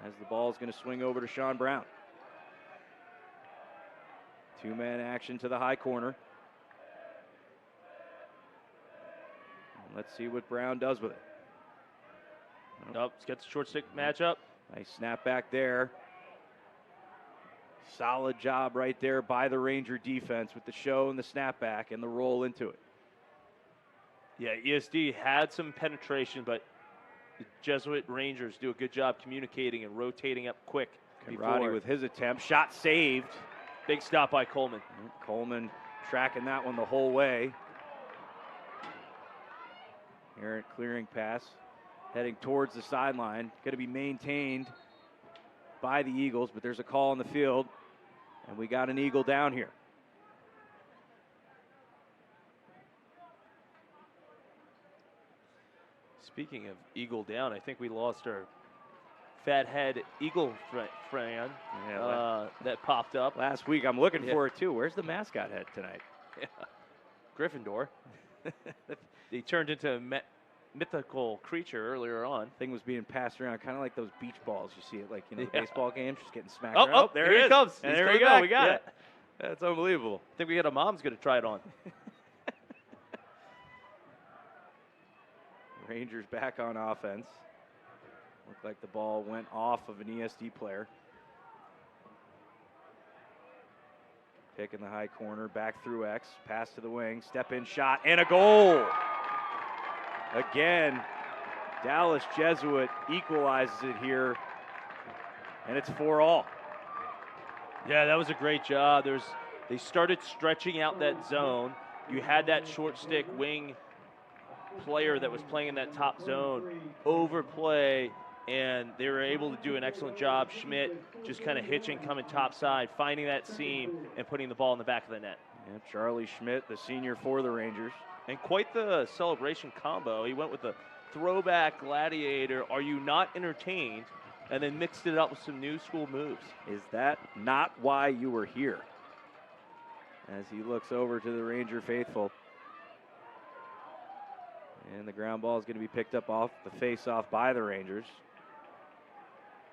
Speaker 3: As the ball is going to swing over to Sean Brown. Two-man action to the high corner. And let's see what Brown does with it.
Speaker 4: Nope, he's got the short stick matchup.
Speaker 3: Nice snap back there. Solid job right there by the Ranger defense with the show and the snapback and the roll into it.
Speaker 4: Yeah, ESD had some penetration, but the Jesuit Rangers do a good job communicating and rotating up quick.
Speaker 3: Conradi with his attempt. Shot saved.
Speaker 4: Big stop by Coleman.
Speaker 3: Coleman tracking that one the whole way. Errant clearing pass. Heading towards the sideline. Going to be maintained by the Eagles, but there's a call on the field. And we got an Eagle down here.
Speaker 4: Speaking of Eagle down, I think we lost our fathead Eagle fan that popped up.
Speaker 3: Last week, I'm looking for it too. Where's the mascot head tonight?
Speaker 4: Yeah. Gryffindor. He turned into a mythical creature earlier on.
Speaker 3: Thing was being passed around, kind of like those beach balls you see at, like, you know, baseball games, just getting smacked around.
Speaker 4: Oh, there he comes.
Speaker 3: And there we go.
Speaker 4: Back.
Speaker 3: We got it. That's unbelievable.
Speaker 4: I think we got a mom's going to try it on.
Speaker 3: Rangers back on offense. Looked like the ball went off of an ESD player. Pick in the high corner, back through X, pass to the wing, step in shot, and a goal. Again, Dallas Jesuit equalizes it here, and it's 4-all.
Speaker 4: Yeah, that was a great job. They started stretching out that zone. You had that short stick wing player that was playing in that top zone overplay, and they were able to do an excellent job. Schmidt just kind of hitching, coming top side, finding that seam, and putting the ball in the back of the net.
Speaker 3: Yeah, Charlie Schmidt, the senior for the Rangers.
Speaker 4: And quite the celebration combo. He went with the throwback gladiator, are you not entertained? And then mixed it up with some new school moves.
Speaker 3: Is that not why you were here? As he looks over to the Ranger faithful. And the ground ball is going to be picked up off the face-off by the Rangers.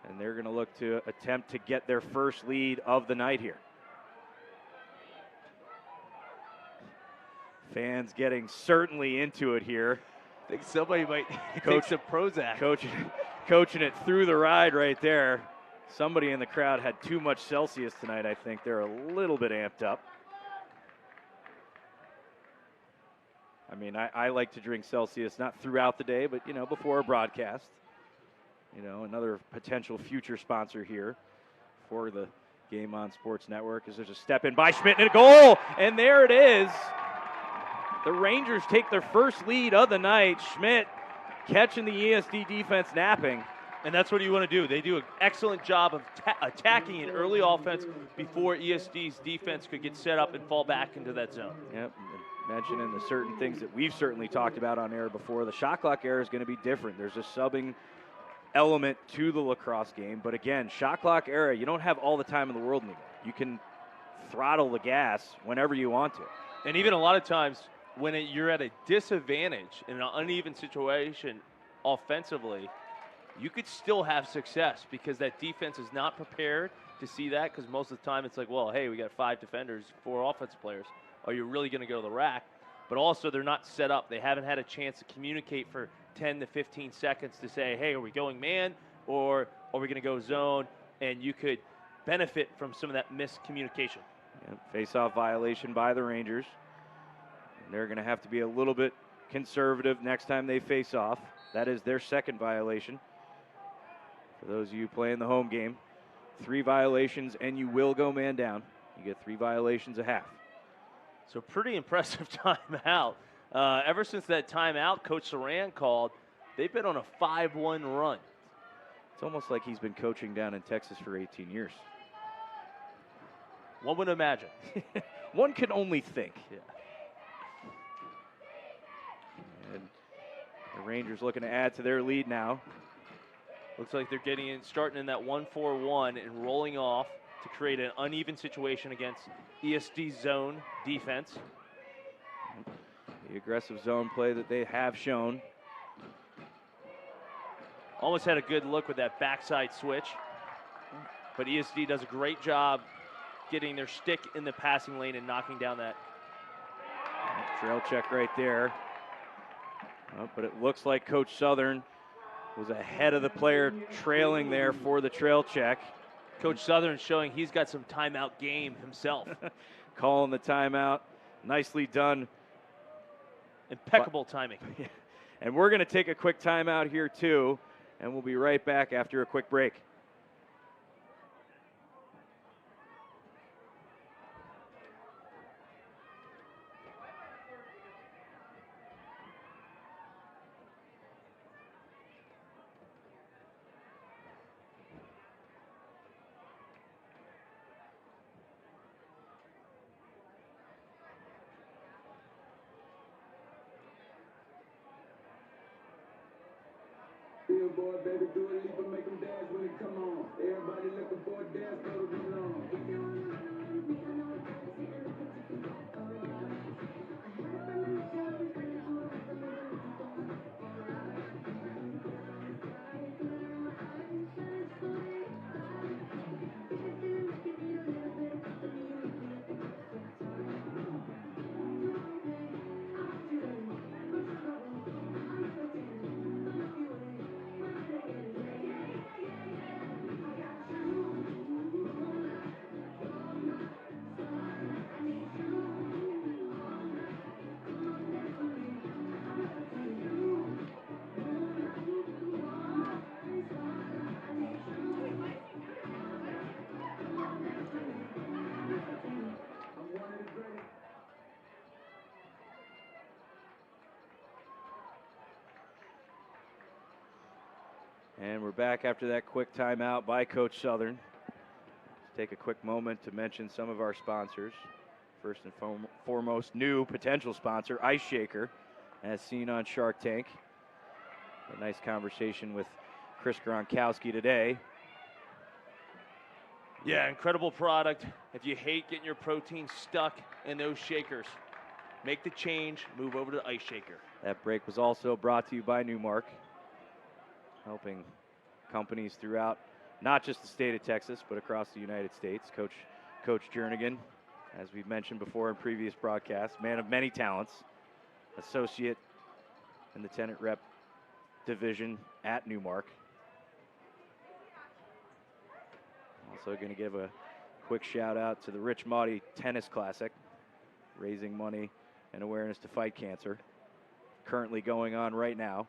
Speaker 3: And they're going to look to attempt to get their first lead of the night here. Fans getting certainly into it here.
Speaker 4: I think somebody might take some Prozac.
Speaker 3: Coaching it through the ride right there. Somebody in the crowd had too much Celsius tonight, I think. They're a little bit amped up. I mean, I like to drink Celsius not throughout the day, but, before a broadcast. Another potential future sponsor here for the Game On Sports Network as there's a step in by Schmidt and a goal. And there it is. The Rangers take their first lead of the night. Schmidt catching the ESD defense napping.
Speaker 4: And that's what you want to do. They do an excellent job of attacking an early offense before ESD's defense could get set up and fall back into that zone.
Speaker 3: Yep. Mentioning the certain things that we've certainly talked about on air before. The shot clock era is going to be different. There's a subbing element to the lacrosse game. But again, shot clock era, you don't have all the time in the world anymore. You can throttle the gas whenever you want to.
Speaker 4: And even a lot of times when you're at a disadvantage in an uneven situation offensively, you could still have success because that defense is not prepared to see that, because most of the time it's like, well, hey, we got 5 defenders, 4 offensive players. Are you really going to go to the rack? But also they're not set up. They haven't had a chance to communicate for 10 to 15 seconds to say, hey, are we going man or are we going to go zone? And you could benefit from some of that miscommunication.
Speaker 3: Yeah, face-off violation by the Rangers. And they're going to have to be a little bit conservative next time they face off. That is their second violation. For those of you playing the home game, 3 violations and you will go man down. You get 3 violations a half.
Speaker 4: So pretty impressive timeout. Ever since that timeout Coach Saran called, they've been on a 5-1 run.
Speaker 3: It's almost like he's been coaching down in Texas for 18 years.
Speaker 4: One would imagine.
Speaker 3: One can only think.
Speaker 4: Yeah.
Speaker 3: And the Rangers looking to add to their lead now.
Speaker 4: Looks like they're starting in that 1-4-1 and rolling off to create an uneven situation against ESD zone defense.
Speaker 3: The aggressive zone play that they have shown.
Speaker 4: Almost had a good look with that backside switch. But ESD does a great job getting their stick in the passing lane and knocking down that.
Speaker 3: Trail check right there. But it looks like Coach Southern was ahead of the player trailing there for the trail check.
Speaker 4: Coach Southern showing he's got some timeout game himself.
Speaker 3: Calling the timeout. Nicely done.
Speaker 4: Impeccable timing.
Speaker 3: And we're going to take a quick timeout here too, and we'll be right back after a quick break.
Speaker 1: Boy, baby, do a leap and make them dance when it come on. Everybody looking for a dance, so be long.
Speaker 3: And we're back after that quick timeout by Coach Southern. Let's take a quick moment to mention some of our sponsors. First and foremost, new potential sponsor, Ice Shaker, as seen on Shark Tank. A nice conversation with Chris Gronkowski today.
Speaker 4: Yeah, incredible product. If you hate getting your protein stuck in those shakers, make the change, move over to Ice Shaker.
Speaker 3: That break was also brought to you by Newmark, helping companies throughout not just the state of Texas, but across the United States. Coach Jernigan, as we've mentioned before in previous broadcasts, man of many talents, associate in the tenant rep division at Newmark. Also going to give a quick shout out to the Rich Maudie Tennis Classic, raising money and awareness to fight cancer. currently going on right now.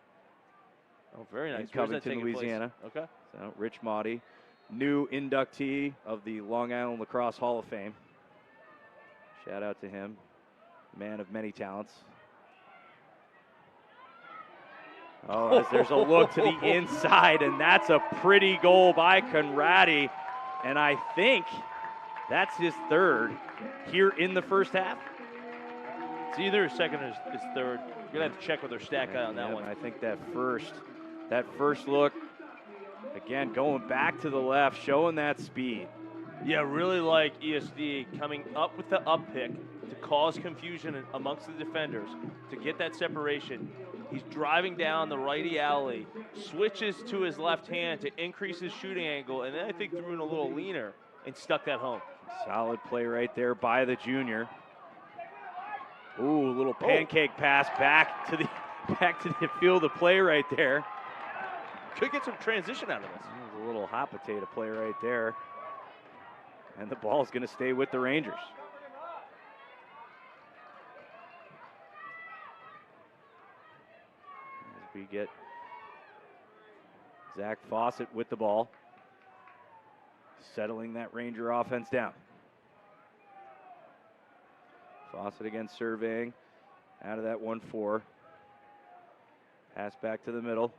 Speaker 4: Oh, very nice.
Speaker 3: In Covington, Louisiana.
Speaker 4: Okay.
Speaker 3: So Rich Maudie, new inductee of the Long Island Lacrosse Hall of Fame. Shout out to him, man of many talents. Oh, as there's a look to the inside, and that's a pretty goal by Conradi. And I think that's his third here in the first half.
Speaker 4: It's either his second or his third. You're going to have to check with our stat guy on that one.
Speaker 3: I think that first look, again, going back to the left, showing that speed.
Speaker 4: Yeah, really like ESD coming up with the up pick to cause confusion amongst the defenders, to get that separation. He's driving down the righty alley, switches to his left hand to increase his shooting angle, and then I think threw in a little leaner and stuck that home.
Speaker 3: Solid play right there by the junior. Ooh, a little pancake pass back to the field of play right there.
Speaker 4: Could get some transition out of this.
Speaker 3: A little hot potato play right there. And the ball's going to stay with the Rangers. As we get Zach Fawcett with the ball, settling that Ranger offense down. Fawcett again surveying out of that 1-4. Pass back to the middle.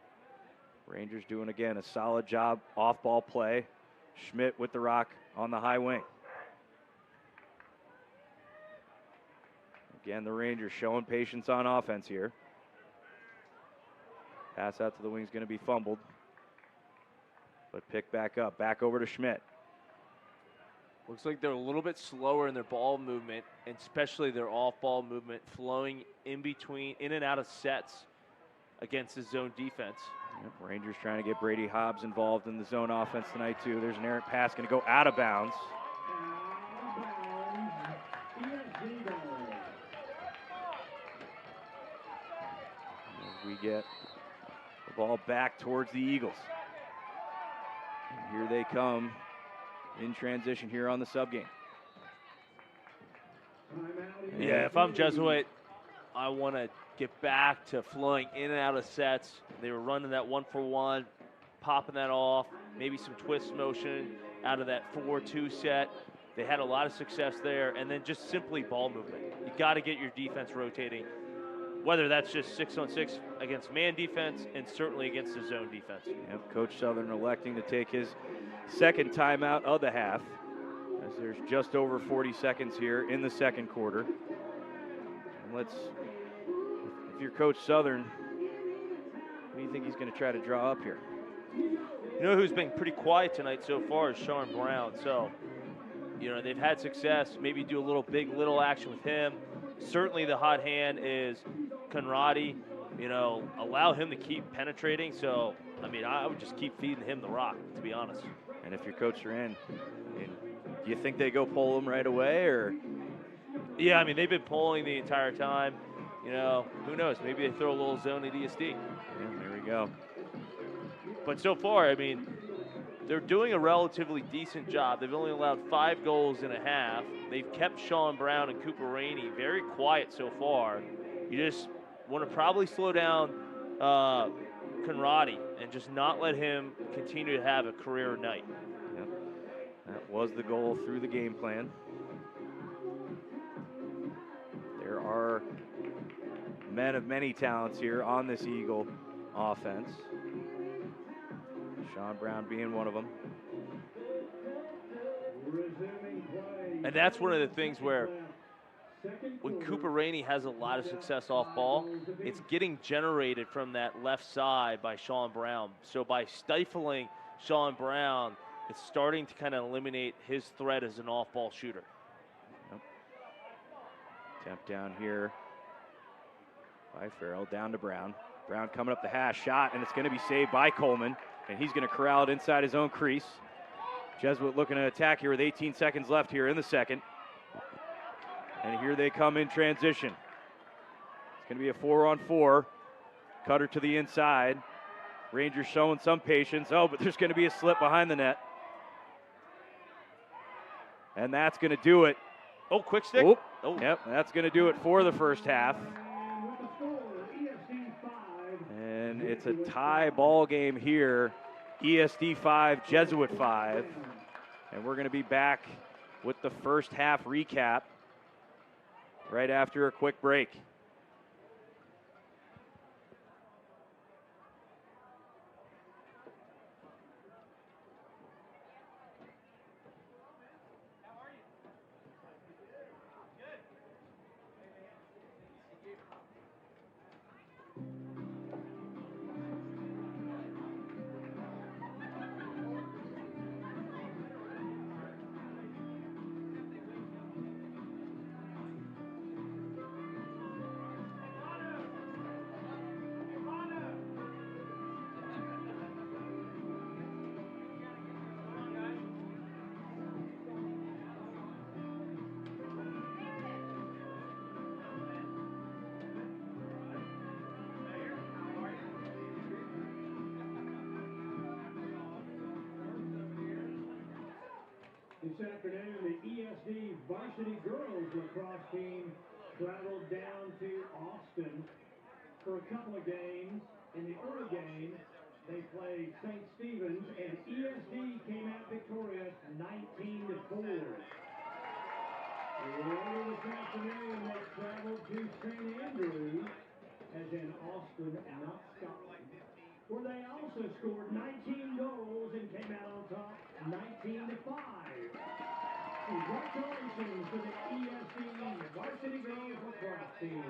Speaker 3: Rangers doing again a solid job off ball play. Schmidt with the rock on the high wing. Again, the Rangers showing patience on offense here. Pass out to the wing is going to be fumbled, but picked back up. Back over to Schmidt.
Speaker 4: Looks like they're a little bit slower in their ball movement, and especially their off-ball movement, flowing in and out of sets against the zone defense.
Speaker 3: Yep, Rangers trying to get Brady Hobbs involved in the zone offense tonight too. There's an errant pass going to go out of bounds. As we get the ball back towards the Eagles. And here they come in transition here on the sub game.
Speaker 4: Yeah, if I'm Jesuit, I want to get back to flowing in and out of sets. They were running that 1-for-1, popping that off, maybe some twist motion out of that 4-2 set. They had a lot of success there, and then just simply ball movement. You got to get your defense rotating, whether that's just 6-on-6 against man defense and certainly against the zone defense.
Speaker 3: Yep, Coach Southern electing to take his second timeout of the half, as there's just over 40 seconds here in the second quarter. And if you're Coach Southern, what do you think he's going to try to draw up here?
Speaker 4: You know who's been pretty quiet tonight so far is Sean Brown. So, they've had success. Maybe do a little little action with him. Certainly the hot hand is Conradi. Allow him to keep penetrating. So, I would just keep feeding him the rock, to be honest.
Speaker 3: And if your coach are in, do you think they go pull him right away, or?
Speaker 4: Yeah, they've been pulling the entire time. Who knows? Maybe they throw a little zone at ESD.
Speaker 3: Yeah, there we go.
Speaker 4: But so far, they're doing a relatively decent job. They've only allowed 5 goals in a half. They've kept Sean Brown and Cooper Rainey very quiet so far. You just want to probably slow down Conradi and just not let him continue to have a career night.
Speaker 3: Yep. That was the goal through the game plan. There are men of many talents here on this Eagle offense. Sean Brown being one of them.
Speaker 4: And that's one of the things where when Cooper Rainey has a lot of success off ball, it's getting generated from that left side by Sean Brown. So by stifling Sean Brown, it's starting to kind of eliminate his threat as an off-ball shooter.
Speaker 3: Yep. Attempt down here by Farrell, down to Brown. Brown coming up the hash, shot, and it's going to be saved by Coleman, and he's going to corral it inside his own crease. Jesuit looking to attack here with 18 seconds left here in the second. And here they come in transition. It's going to be a 4-on-4. Cutter to the inside. Rangers showing some patience. Oh, but there's going to be a slip behind the net. And that's going to do it.
Speaker 4: Oh, quick stick.
Speaker 3: Oh. Yep, that's going to do it for the first half. It's a tie ball game here. ESD 5, Jesuit 5. And we're going to be back with the first half recap right after a quick break.
Speaker 2: This afternoon, the ESD varsity girls lacrosse team traveled down to Austin for a couple of games. In the early game, they played St. Stephen's, and ESD came out victorious 19-4. Later this afternoon, they traveled to St. Andrews, as in Austin, not Scotland, where they also scored 19 goals and came out on top 19-5. Congratulations to the ESD varsity girls lacrosse team.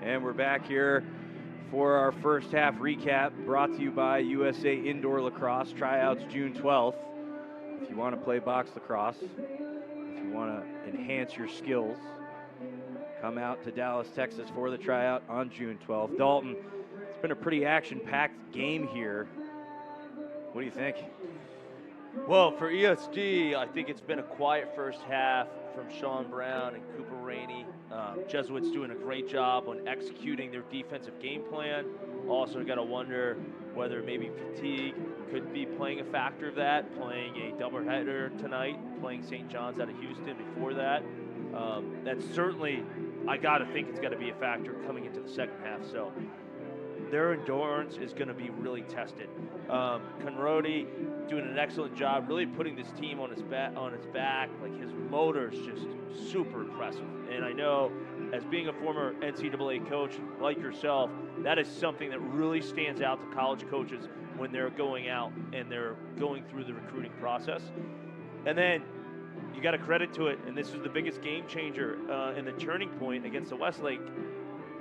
Speaker 3: And we're back here for our first half recap, brought to you by USA Indoor Lacrosse, tryouts June 12th. If you want to play box lacrosse, if you want to enhance your skills, come out to Dallas, Texas for the tryout on June 12th. Dalton, it's been a pretty action-packed game here. What do you think?
Speaker 4: Well, for ESD, I think it's been a quiet first half from Sean Brown and Cooper Rainey. Jesuits doing a great job on executing their defensive game plan. Also got to wonder whether maybe fatigue could be playing a factor of that, playing a doubleheader tonight, playing St. John's out of Houston before that. That's certainly, I got to think it's got to be a factor coming into the second half. So their endurance is going to be really tested. Conrodi doing an excellent job, really putting this team on his back. Like, his motor's just super impressive. And I know, as being a former NCAA coach like yourself, that is something that really stands out to college coaches when they're going out and they're going through the recruiting process. And then you got to credit to it, and this was the biggest game changer and the turning point against the Westlake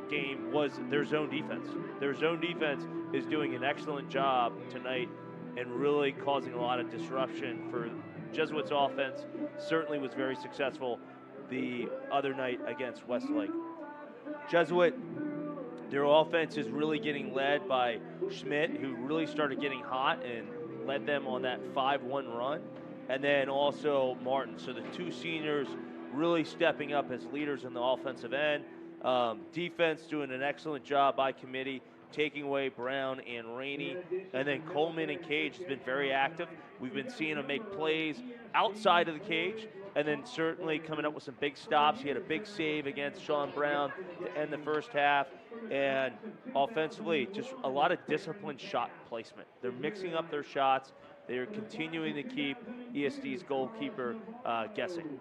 Speaker 4: game, was their zone defense. Their zone defense is doing an excellent job tonight and really causing a lot of disruption for Jesuits' offense. Certainly was very successful the other night against Westlake. Jesuit, their offense is really getting led by Schmidt, who really started getting hot and led them on that 5-1 run, and then also Martin. So the two seniors really stepping up as leaders in the offensive end. Defense doing an excellent job by committee, taking away Brown and Rainey. And then Coleman and Cage has been very active. We've been seeing him make plays outside of the cage, and then certainly coming up with some big stops. He had a big save against Sean Brown to end the first half. And offensively, just a lot of disciplined shot placement. They're mixing up their shots. They're continuing to keep ESD's goalkeeper guessing.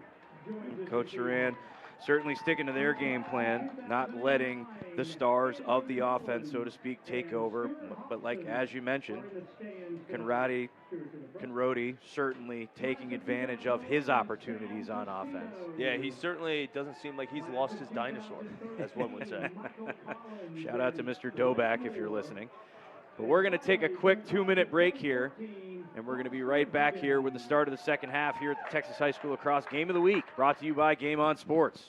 Speaker 3: Coach Duran certainly sticking to their game plan, not letting the stars of the offense, so to speak, take over. But like, as you mentioned, Conrodi certainly taking advantage of his opportunities on offense.
Speaker 4: Yeah, he certainly doesn't seem like he's lost his dinosaur, as one would say.
Speaker 3: Shout out to Mr. Doback if you're listening. But we're going to take a quick 2-minute break here, and we're going to be right back here with the start of the second half here at the Texas High School Lacrosse Game of the Week, brought to you by Game On Sports.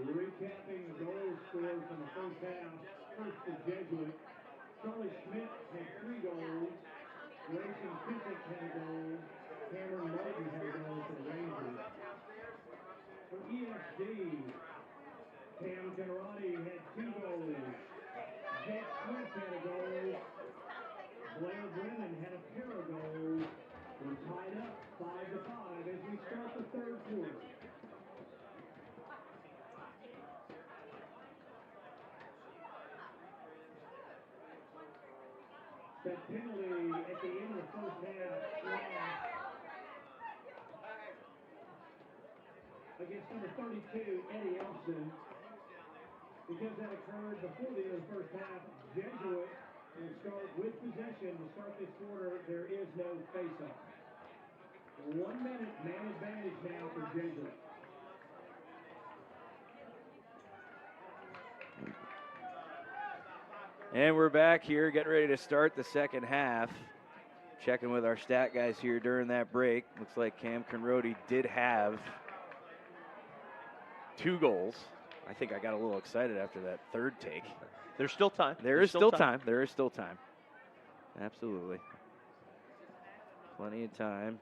Speaker 2: Recapping the goals scored from the first half. First for Jesuit, Charlie Schmidt had 3 goals. Grayson Kissick had a goal. Cameron Martin had a goal for the Rangers. For ESD, Cam Conradi had 2 goals. Jake Smith had a goal. Blair Brennan had a pair of goals. That penalty at the end of the first half against number 32, Eddie Elson. Because that occurred before the end of the first half, Jesuit will start with possession to start this quarter. There is no face-off. 1 minute man advantage now for Jesuit.
Speaker 3: And we're back here, getting ready to start the second half. Checking with our stat guys here during that break. Looks like Cam Conrody did have 2 goals. I think I got a little excited after that third take.
Speaker 4: There's still time.
Speaker 3: There is still time. There is still time. Absolutely. Plenty of time.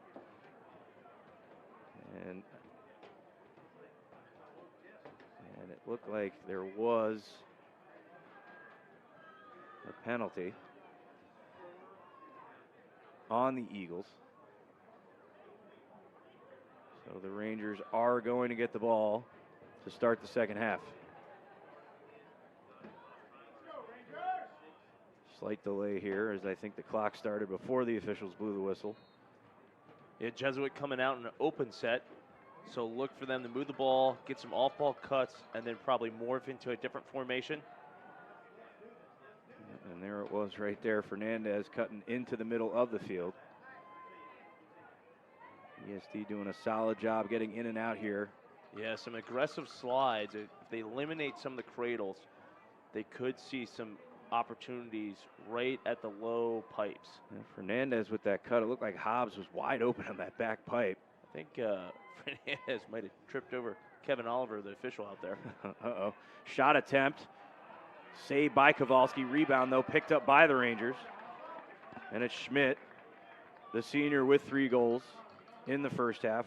Speaker 3: And it looked like there was a penalty on the Eagles. So the Rangers are going to get the ball to start the second half. Slight delay here as I think the clock started before the officials blew the whistle.
Speaker 4: Yeah, Jesuit coming out in an open set. So look for them to move the ball, get some off-ball cuts, and then probably morph into a different formation.
Speaker 3: And there it was right there, Fernandez cutting into the middle of the field. ESD doing a solid job getting in and out here.
Speaker 4: Yeah, some aggressive slides. If they eliminate some of the cradles, they could see some opportunities right at the low pipes.
Speaker 3: And Fernandez with that cut, it looked like Hobbs was wide open on that back pipe.
Speaker 4: I think Fernandez might have tripped over Kevin Oliver, the official out there.
Speaker 3: Uh-oh. Shot attempt. Saved by Kowalski. Rebound, though, picked up by the Rangers. And it's Schmidt, the senior, with 3 goals in the first half.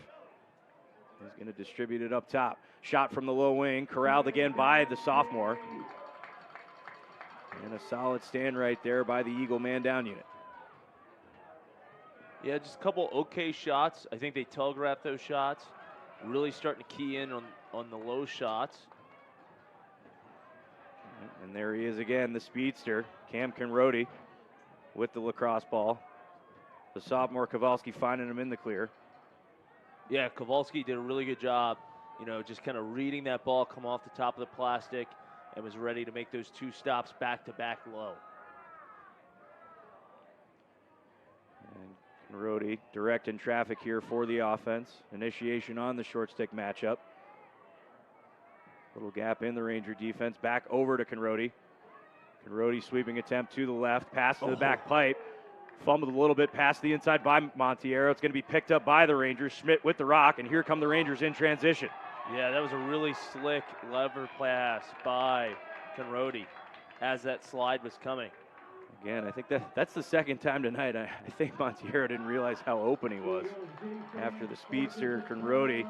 Speaker 3: He's going to distribute it up top. Shot from the low wing. Corralled again by the sophomore. And a solid stand right there by the Eagle man-down unit.
Speaker 4: Yeah, just a couple okay shots. I think they telegraphed those shots. Really starting to key in on the low shots.
Speaker 3: And there he is again, the speedster, Cam Conrody, with the lacrosse ball. The sophomore Kowalski finding him in the clear.
Speaker 4: Yeah, Kowalski did a really good job, just kind of reading that ball come off the top of the plastic and was ready to make those 2 stops back-to-back low.
Speaker 3: And Conrody directing traffic here for the offense. Initiation on the short stick matchup. Little gap in the Ranger defense. Back over to Conrody. Conrody sweeping attempt to the left. Pass to the back pipe. Fumbled a little bit past the inside by Montiero. It's going to be picked up by the Rangers. Schmidt with the rock, and here come the Rangers in transition.
Speaker 4: Yeah, that was a really slick lever pass by Conrody as that slide was coming.
Speaker 3: Again, I think that's the second time tonight. I think Montiero didn't realize how open he was after the speedster, Conrody,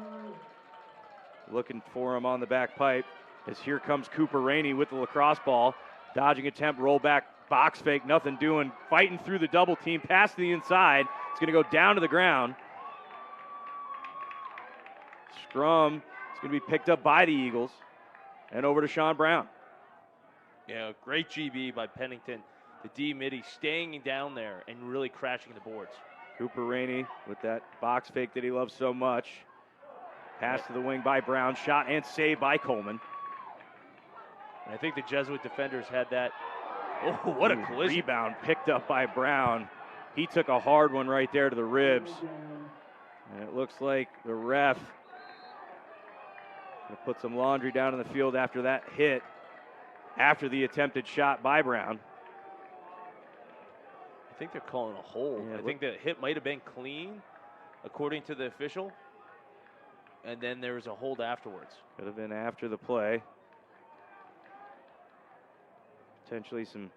Speaker 3: looking for him on the back pipe. As here comes Cooper Rainey with the lacrosse ball. Dodging attempt, roll back, box fake, nothing doing. Fighting through the double team, past the inside. It's going to go down to the ground. Scrum is going to be picked up by the Eagles. And over to Sean Brown.
Speaker 4: Yeah, great GB by Pennington. The D midi staying down there and really crashing the boards.
Speaker 3: Cooper Rainey with that box fake that he loves so much. Pass to the wing by Brown. Shot and saved by Coleman.
Speaker 4: And I think the Jesuit defenders had that. Oh, what a collision.
Speaker 3: Rebound picked up by Brown. He took a hard one right there to the ribs. And it looks like the ref going to put some laundry down in the field after that hit, after the attempted shot by Brown.
Speaker 4: I think they're calling a hold.
Speaker 3: Yeah,
Speaker 4: I think the hit might have been clean, according to the official. And then there was a hold afterwards.
Speaker 3: Could have been after the play. Potentially some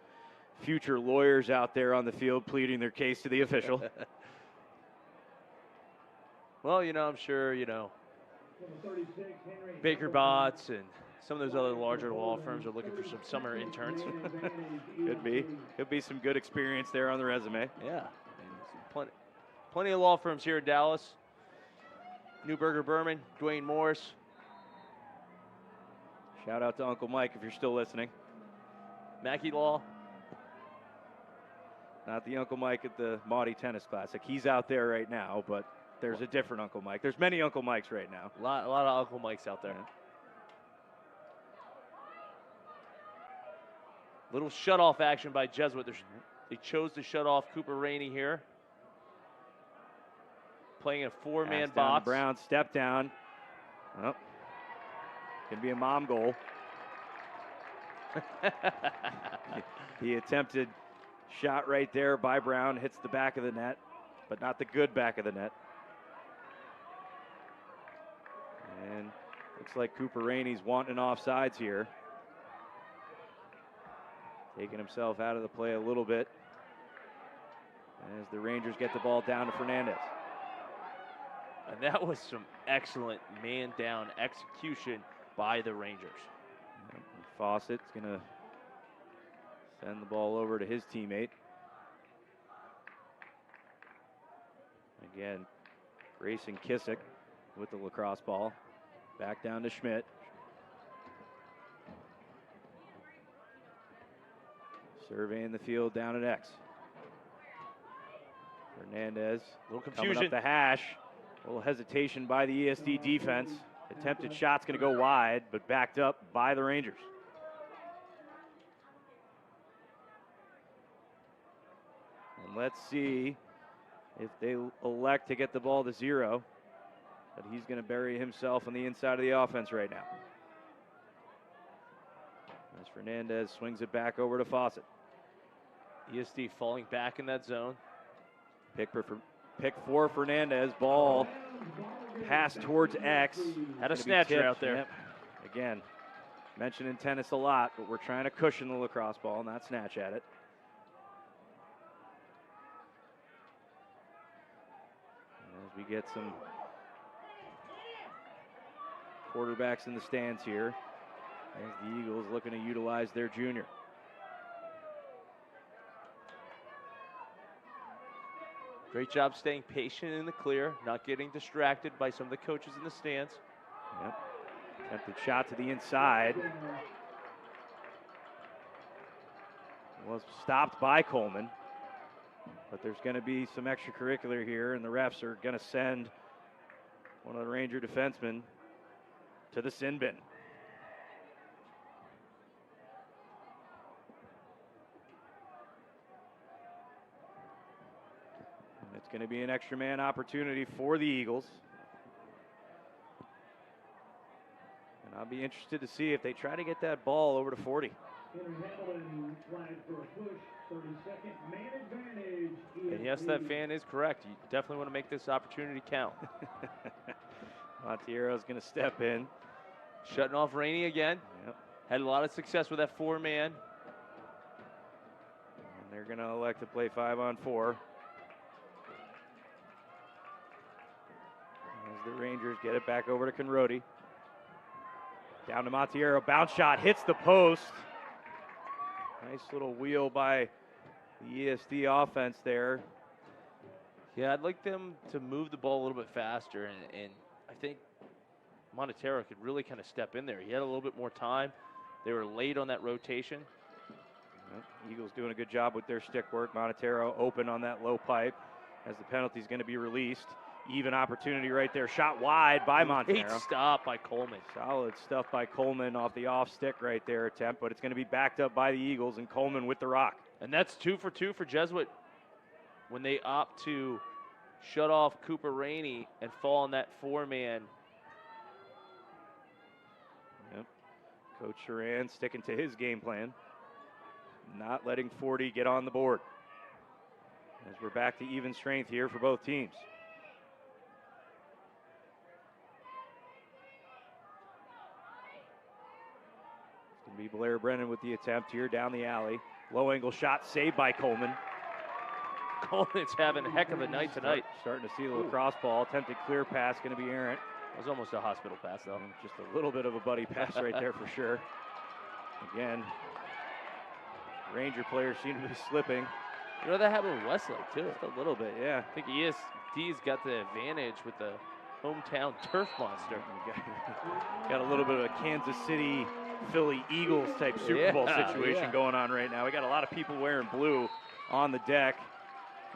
Speaker 3: future lawyers out there on the field pleading their case to the official.
Speaker 4: Well, I'm sure, Baker Botts and some of those other larger law firms are looking for some summer interns.
Speaker 3: Could be some good experience there on the resume.
Speaker 4: Yeah, plenty of law firms here in Dallas. Newberger Berman, Dwayne Morris.
Speaker 3: Shout out to Uncle Mike if you're still listening.
Speaker 4: Mackey Law.
Speaker 3: Not the Uncle Mike at the Maudie Tennis Classic. He's out there right now, but there's a different Uncle Mike. There's many Uncle Mikes right now.
Speaker 4: A lot of Uncle Mikes out there.
Speaker 3: Yeah.
Speaker 4: Little shut-off action by Jesuit. They chose to shut off Cooper Rainey here. Playing a four-man box.
Speaker 3: Brown, step down. Oh, going to be a mom goal. The attempted shot right there by Brown hits the back of the net, but not the good back of the net. And looks like Cooper Rainey's wanting offsides here. Taking himself out of the play a little bit as the Rangers get the ball down to Fernandez.
Speaker 4: And that was some excellent man-down execution by the Rangers.
Speaker 3: Fawcett's going to send the ball over to his teammate. Again, Grayson Kissick with the lacrosse ball. Back down to Schmidt. Surveying the field down at X. Fernandez.
Speaker 4: A little confusion.
Speaker 3: Coming up the hash. A little hesitation by the ESD defense. Attempted shot's going to go wide, but backed up by the Rangers. And let's see if they elect to get the ball to zero. But he's going to bury himself on the inside of the offense right now. As Fernandez swings it back over to Fawcett.
Speaker 4: ESD falling back in that zone.
Speaker 3: Pick for Fernandez. Ball pass towards X.
Speaker 4: Had a snatcher out there.
Speaker 3: Yep. Again, mentioned in tennis a lot, but we're trying to cushion the lacrosse ball, not snatch at it. And as we get some quarterbacks in the stands here, as the Eagles looking to utilize their junior.
Speaker 4: Great job staying patient in the clear, not getting distracted by some of the coaches in the stands.
Speaker 3: Yep. Attempted shot to the inside. Was stopped by Coleman. But there's going to be some extracurricular here, and the refs are going to send one of the Ranger defensemen to the sin bin. It's going to be an extra man opportunity for the Eagles. And I'll be interested to see if they try to get that ball over to 40.
Speaker 4: And yes, that fan is correct. You definitely want to make this opportunity count.
Speaker 3: Montiero's going to step in.
Speaker 4: Shutting off Rainey again.
Speaker 3: Yep.
Speaker 4: Had a lot of success with that four-man.
Speaker 3: And they're going to elect to play 5-on-4. As the Rangers get it back over to Conrodi. Down to Montiero. Bounce shot hits the post. Nice little wheel by the ESD offense there.
Speaker 4: Yeah, I'd like them to move the ball a little bit faster, and I think Montiero could really kind of step in there. He had a little bit more time. They were late on that rotation.
Speaker 3: Yep. Eagles doing a good job with their stick work. Montiero open on that low pipe as the penalty is going to be released. Even opportunity right there. Shot wide by Montero.
Speaker 4: Great stop by Coleman.
Speaker 3: Solid stuff by Coleman off the off stick right there attempt, but it's going to be backed up by the Eagles and Coleman with the rock.
Speaker 4: And that's 2 for 2 for Jesuit when they opt to shut off Cooper Rainey and fall on that four-man.
Speaker 3: Yep. Coach Sharan sticking to his game plan. Not letting 40 get on the board. As we're back to even strength here for both teams. Be Blair Brennan with the attempt here down the alley. Low angle shot saved by Coleman.
Speaker 4: Coleman's having a heck of a night tonight.
Speaker 3: Starting to see the lacrosse ball. Attempted clear pass going to be errant.
Speaker 4: It was almost a hospital pass though.
Speaker 3: And just a little bit of a buddy pass right there for sure. Again, Ranger players seem to be slipping.
Speaker 4: You know, that happened with Westlake too.
Speaker 3: Just a little bit, yeah.
Speaker 4: I think ESD's got the advantage with the hometown turf monster.
Speaker 3: Got a little bit of a Kansas City Philly Eagles type Super Bowl situation going on right now. We got a lot of people wearing blue on the deck.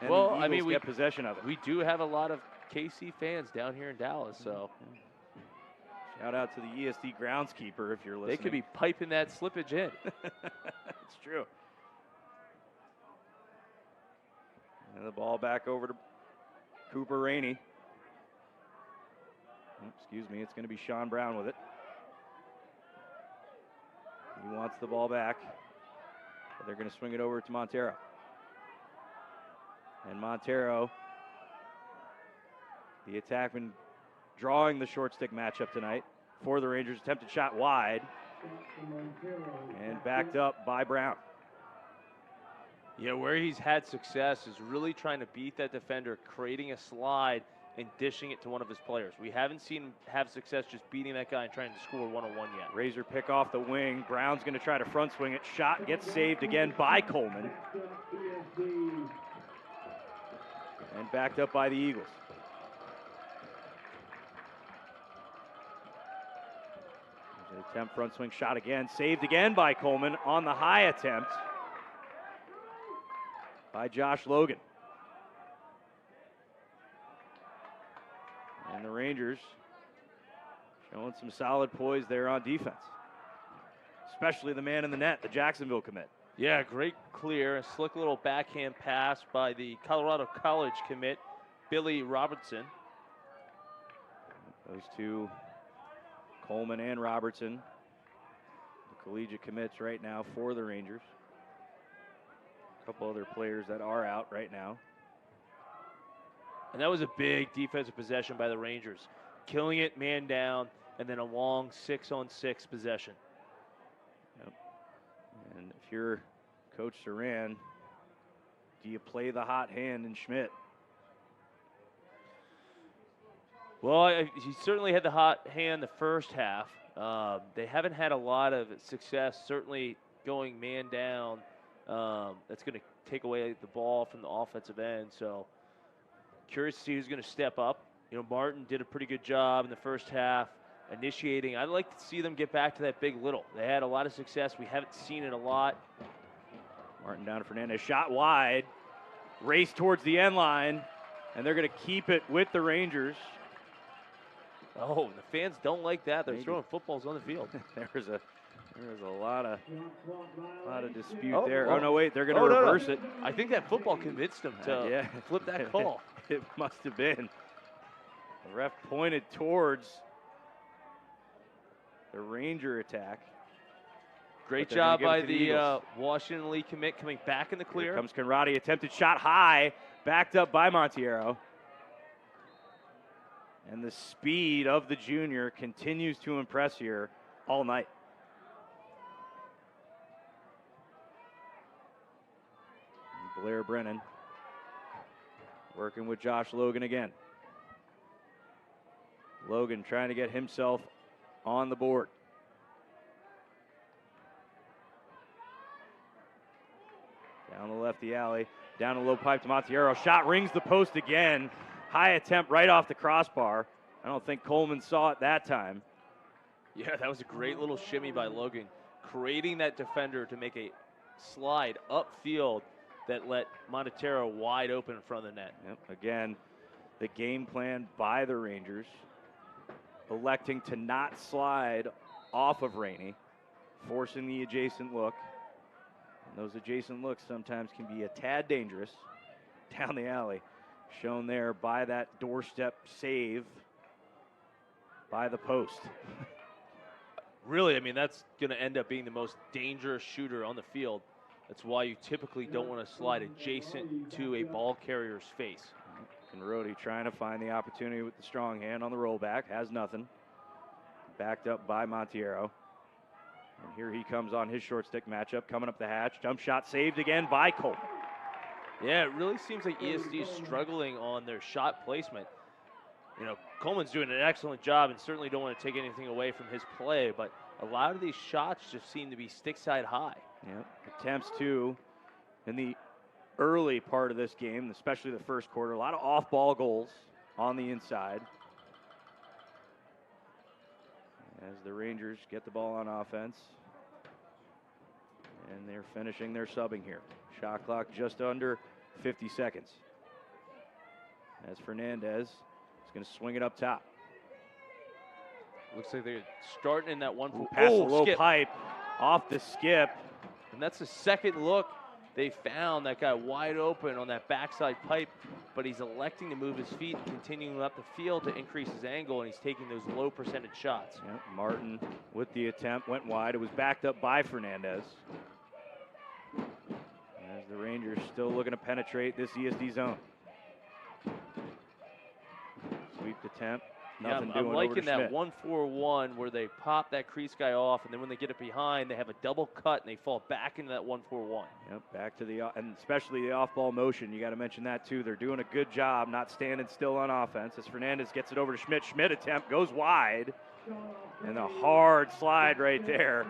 Speaker 3: And
Speaker 4: Well,
Speaker 3: the Eagles
Speaker 4: I mean, we
Speaker 3: get possession of it.
Speaker 4: We do have a lot of KC fans down here in Dallas, so
Speaker 3: Shout out to the ESD groundskeeper if you're listening.
Speaker 4: they could be piping that slippage in.
Speaker 3: It's true. And the ball back over to Cooper Rainey. Excuse me, it's going to be Sean Brown with it. He wants the ball back, but they're going to swing it over to Montero. And Montero, the attackman, drawing the short stick matchup tonight for the Rangers. Attempted shot wide and backed up by Brown.
Speaker 4: Yeah, where he's had success is really trying to beat that defender, creating a slide and dishing it to one of his players. We haven't seen him have success just beating that guy and trying to score one-on-one yet.
Speaker 3: Razor pick off the wing. Brown's going to try to front swing it. Shot gets saved again by Coleman. And backed up by the Eagles. There's an attempt, front swing shot again. Saved again by Coleman on the high attempt by Josh Logan. And the Rangers showing some solid poise there on defense. Especially the man in the net, the Jacksonville commit.
Speaker 4: Yeah, great clear. A slick little backhand pass by the Colorado College commit, Billy Robertson.
Speaker 3: Those two, Coleman and Robertson, the collegiate commits right now for the Rangers. A couple other players that are out right now.
Speaker 4: And that was a big defensive possession by the Rangers. Killing it, man down, and then a long 6-on-6 possession.
Speaker 3: Yep. And if you're Coach Saran, do you play the hot hand in Schmidt?
Speaker 4: Well, he certainly had the hot hand the first half. They haven't had a lot of success, certainly going man down. That's going to take away the ball from the offensive end. So curious to see who's going to step up. You know, Martin did a pretty good job in the first half initiating. I'd like to see them get back to that big little. They had a lot of success. We haven't seen it a lot.
Speaker 3: Martin down to Fernandez, shot wide, race towards the end line, and they're going to keep it with the Rangers.
Speaker 4: Oh, the fans don't like that. They're throwing footballs on the field.
Speaker 3: There was a lot of dispute
Speaker 4: Oh,
Speaker 3: there.
Speaker 4: oh.
Speaker 3: Oh no, wait, they're going to reverse it.
Speaker 4: I think that football convinced them to flip that call.
Speaker 3: It must have been. The ref pointed towards the Ranger attack.
Speaker 4: Great job by the Washington Lee commit coming back in the clear.
Speaker 3: Here comes Conradi, attempted shot high, backed up by Montiero. And the speed of the junior continues to impress here all night. And Blair Brennan working with Josh Logan again. Logan trying to get himself on the board. Down the lefty alley, down the low pipe to Montiero. Shot rings the post again. High attempt right off the crossbar. I don't think Coleman saw it that time.
Speaker 4: Yeah, that was a great little shimmy by Logan, creating that defender to make a slide upfield that let Montero wide open in front of the net.
Speaker 3: Yep. Again, the game plan by the Rangers, electing to not slide off of Rainey, forcing the adjacent look. And those adjacent looks sometimes can be a tad dangerous down the alley. Shown there by that doorstep save by the post.
Speaker 4: Really, I mean, that's going to end up being the most dangerous shooter on the field. That's why you typically don't want to slide adjacent to a ball carrier's face.
Speaker 3: Conrodi trying to find the opportunity with the strong hand on the rollback. Has nothing. Backed up by Montiero. And here he comes on his short stick matchup. Coming up the hatch. Jump shot saved again by Coleman.
Speaker 4: Yeah, it really seems like ESD is struggling on their shot placement. You know, Coleman's doing an excellent job and certainly don't want to take anything away from his play, but a lot of these shots just seem to be stick side high.
Speaker 3: Yeah, attempts to in the early part of this game, especially the first quarter. A lot of off-ball goals on the inside. As the Rangers get the ball on offense. And they're finishing their subbing here. Shot clock just under 50 seconds. As Fernandez is going to swing it up top.
Speaker 4: Looks like they're starting in that one.
Speaker 3: Pass a low
Speaker 4: skip.
Speaker 3: pipe off the skip.
Speaker 4: And that's the second look. They found that guy wide open on that backside pipe, but he's electing to move his feet and continuing up the field to increase his angle, and he's taking those low percentage shots.
Speaker 3: Yep, Martin with the attempt went wide. It was backed up by Fernandez. As the Rangers still looking to penetrate this ESD zone. Sweep attempt. Nothing doing.
Speaker 4: I'm liking that
Speaker 3: Schmidt.
Speaker 4: 1-4-1 where they pop that crease guy off, and then when they get it behind, they have a double cut and they fall back into that 1-4-1.
Speaker 3: Yep, back to the and especially the off-ball motion. You got to mention that too. They're doing a good job, not standing still on offense. As Fernandez gets it over to Schmidt. Schmidt attempt goes wide, and a hard slide right there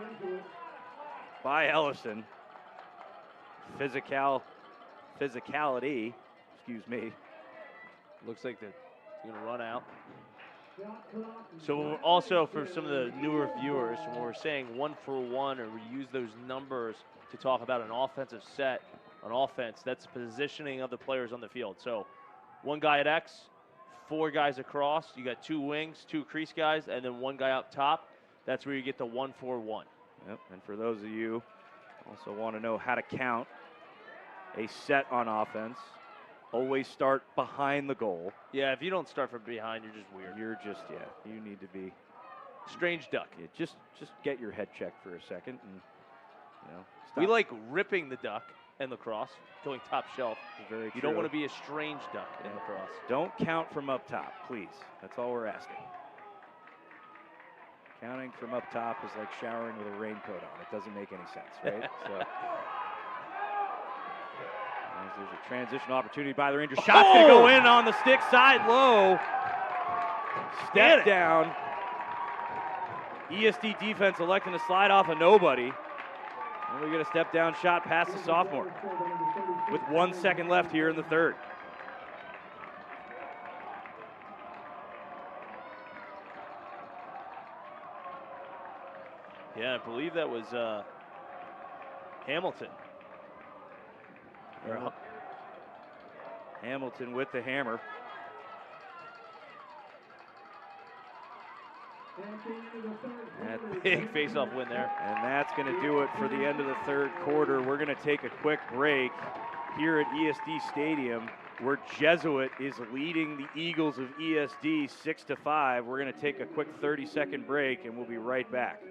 Speaker 3: by Ellison. Physicality. Excuse me.
Speaker 4: Looks like they're going to run out. So also for some of the newer viewers, when we're saying 1-for-1, or we use those numbers to talk about an offensive set on offense, that's positioning of the players on the field. So one guy at X, 4 guys across, you got 2 wings, 2 crease guys, and then 1 guy up top. That's where you get the 1-4-1.
Speaker 3: Yep, and for those of you also want to know how to count a set on offense, always start behind the goal.
Speaker 4: Yeah, if you don't start from behind, you're just weird.
Speaker 3: You're just, you need to be
Speaker 4: strange duck.
Speaker 3: Yeah, just get your head checked for a second, and stop.
Speaker 4: We like ripping the duck in lacrosse, going top shelf.
Speaker 3: Very
Speaker 4: you
Speaker 3: true.
Speaker 4: don't want to be a strange duck in lacrosse.
Speaker 3: Don't count from up top, please. That's all we're asking. Counting from up top is like showering with a raincoat on. It doesn't make any sense, right? So. There's a transition opportunity by the Rangers. Shot's going to go in on the stick side low. Step down. ESD defense electing to slide off a nobody. And we get a step down shot past the sophomore with 1 second left here in the third.
Speaker 4: Yeah, I believe that was Hamilton.
Speaker 3: Hamilton with the hammer.
Speaker 4: Big face-off win there.
Speaker 3: And that's going to do it for the end of the third quarter. We're going to take a quick break here at ESD Stadium, where Jesuit is leading the Eagles of ESD 6-5. We're going to take a quick 30-second break, and we'll be right back.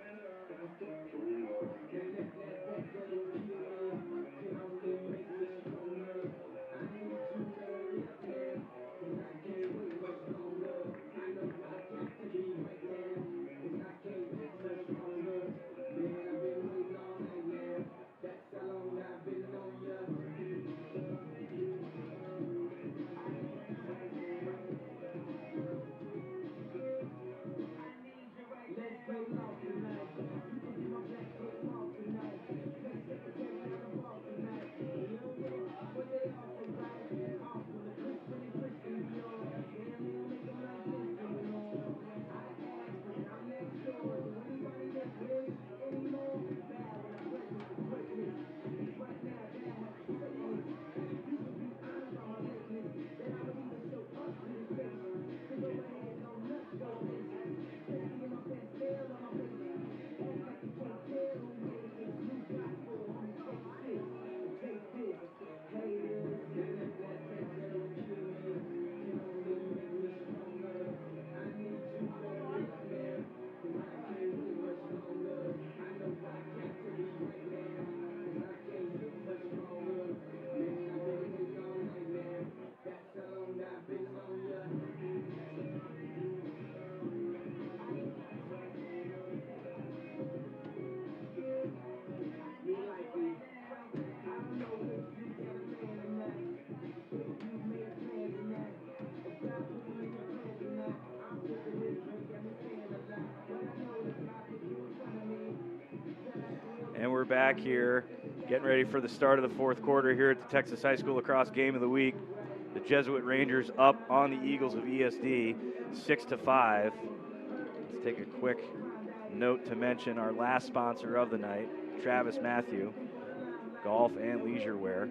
Speaker 3: And we're back here, getting ready for the start of the fourth quarter here at the Texas High School Lacrosse Game of the Week. The Jesuit Rangers up on the Eagles of ESD, 6-5. Let's take a quick note to mention our last sponsor of the night, Travis Matthew. golf and leisure wear.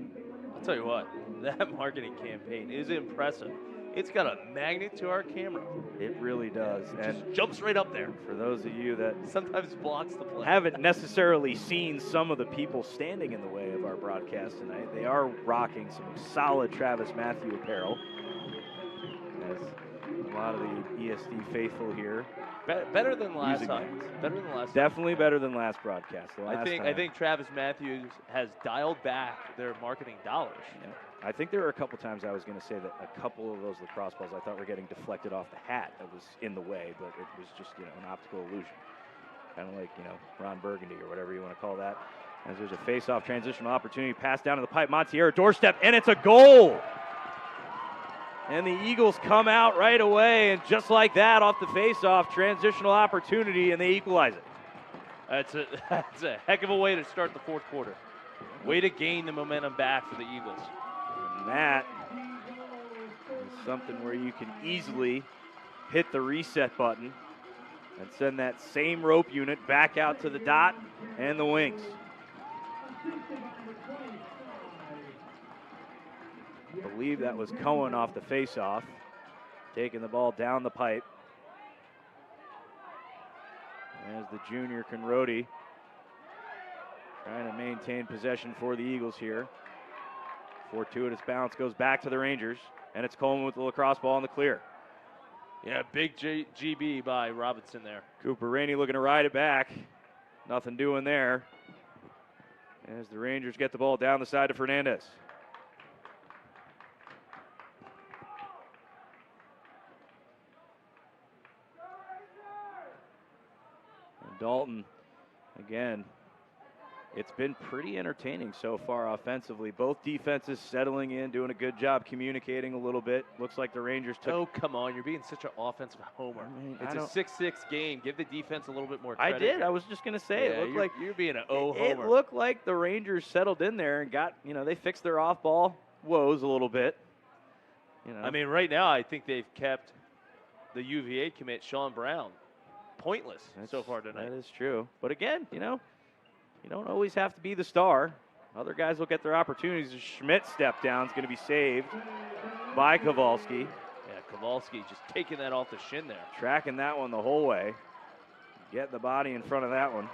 Speaker 4: I'll tell you what, that marketing campaign is impressive. It's got a magnet to our camera.
Speaker 3: It really does.
Speaker 4: And just jumps right up there.
Speaker 3: For those of you that
Speaker 4: sometimes blocks the play,
Speaker 3: haven't necessarily seen some of the people standing in the way of our broadcast tonight, they are rocking some solid Travis Matthew apparel. As a lot of the ESD faithful here.
Speaker 4: Better than last time. Better than last time.
Speaker 3: Definitely better than last broadcast.
Speaker 4: I think Travis Matthews has dialed back their marketing dollars.
Speaker 3: Yeah. I think there were a couple times I was going to say that a couple of those lacrosse balls I thought were getting deflected off the hat that was in the way, but it was just, an optical illusion. Kind of like, Ron Burgundy or whatever you want to call that. As there's a face-off transitional opportunity, pass down to the pipe, Montiero doorstep, and it's a goal! And the Eagles come out right away, and just like that, off the face-off, transitional opportunity, and they equalize it.
Speaker 4: That's a heck of a way to start the fourth quarter. Way to gain the momentum back for the Eagles.
Speaker 3: And that is something where you can easily hit the reset button and send that same rope unit back out to the dot and the wings. I believe that was Cohen off the face-off, taking the ball down the pipe. As the junior Conrodi trying to maintain possession for the Eagles here. Fortuitous bounce goes back to the Rangers, and it's Coleman with the lacrosse ball in the clear.
Speaker 4: Yeah, big GB by Robinson there.
Speaker 3: Cooper Rainey looking to ride it back. Nothing doing there. As the Rangers get the ball down the side to Fernandez. And Dalton, again, it's been pretty entertaining so far offensively. Both defenses settling in, doing a good job communicating a little bit. Looks like the Rangers took...
Speaker 4: Oh, come on. You're being such an offensive homer.
Speaker 3: I mean,
Speaker 4: it's a 6-6 game. Give the defense a little bit more credit.
Speaker 3: I did. I was just going to say, it looked like...
Speaker 4: You're being an homer.
Speaker 3: It looked like the Rangers settled in there and got, they fixed their off-ball woes a little bit.
Speaker 4: I mean, right now, I think they've kept the UVA commit, Sean Brown, pointless so far tonight.
Speaker 3: That is true. But again, you don't always have to be the star. Other guys will get their opportunities. The Schmidt step down is going to be saved by Kowalski.
Speaker 4: Yeah, Kowalski just taking that off the shin there.
Speaker 3: Tracking that one the whole way. Getting the body in front of that one.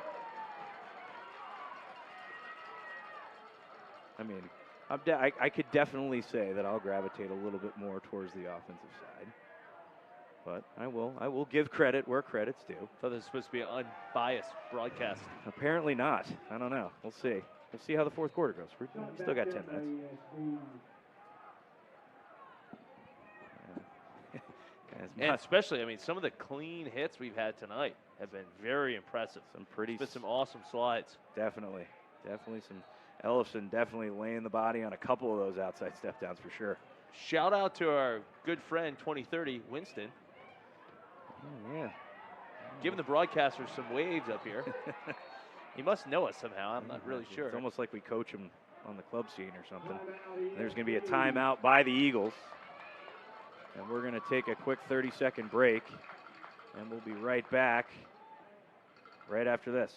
Speaker 3: I mean, I could definitely say that I'll gravitate a little bit more towards the offensive side. But I will give credit where credit's due.
Speaker 4: I thought this was supposed to be an unbiased broadcast.
Speaker 3: Apparently not. I don't know. We'll see. We'll see how the fourth quarter goes. We still got 10 minutes.
Speaker 4: And especially, some of the clean hits we've had tonight have been very impressive. Some awesome slides.
Speaker 3: Definitely some. Ellison definitely laying the body on a couple of those outside step downs for sure.
Speaker 4: Shout out to our good friend 2030, Winston.
Speaker 3: Oh, yeah. Giving
Speaker 4: the broadcasters some waves up here. He must know us somehow. I'm not really sure.
Speaker 3: It's almost like we coach him on the club scene or something. There's going to be a timeout by the Eagles. And we're going to take a quick 30-second break. And we'll be right back right after this.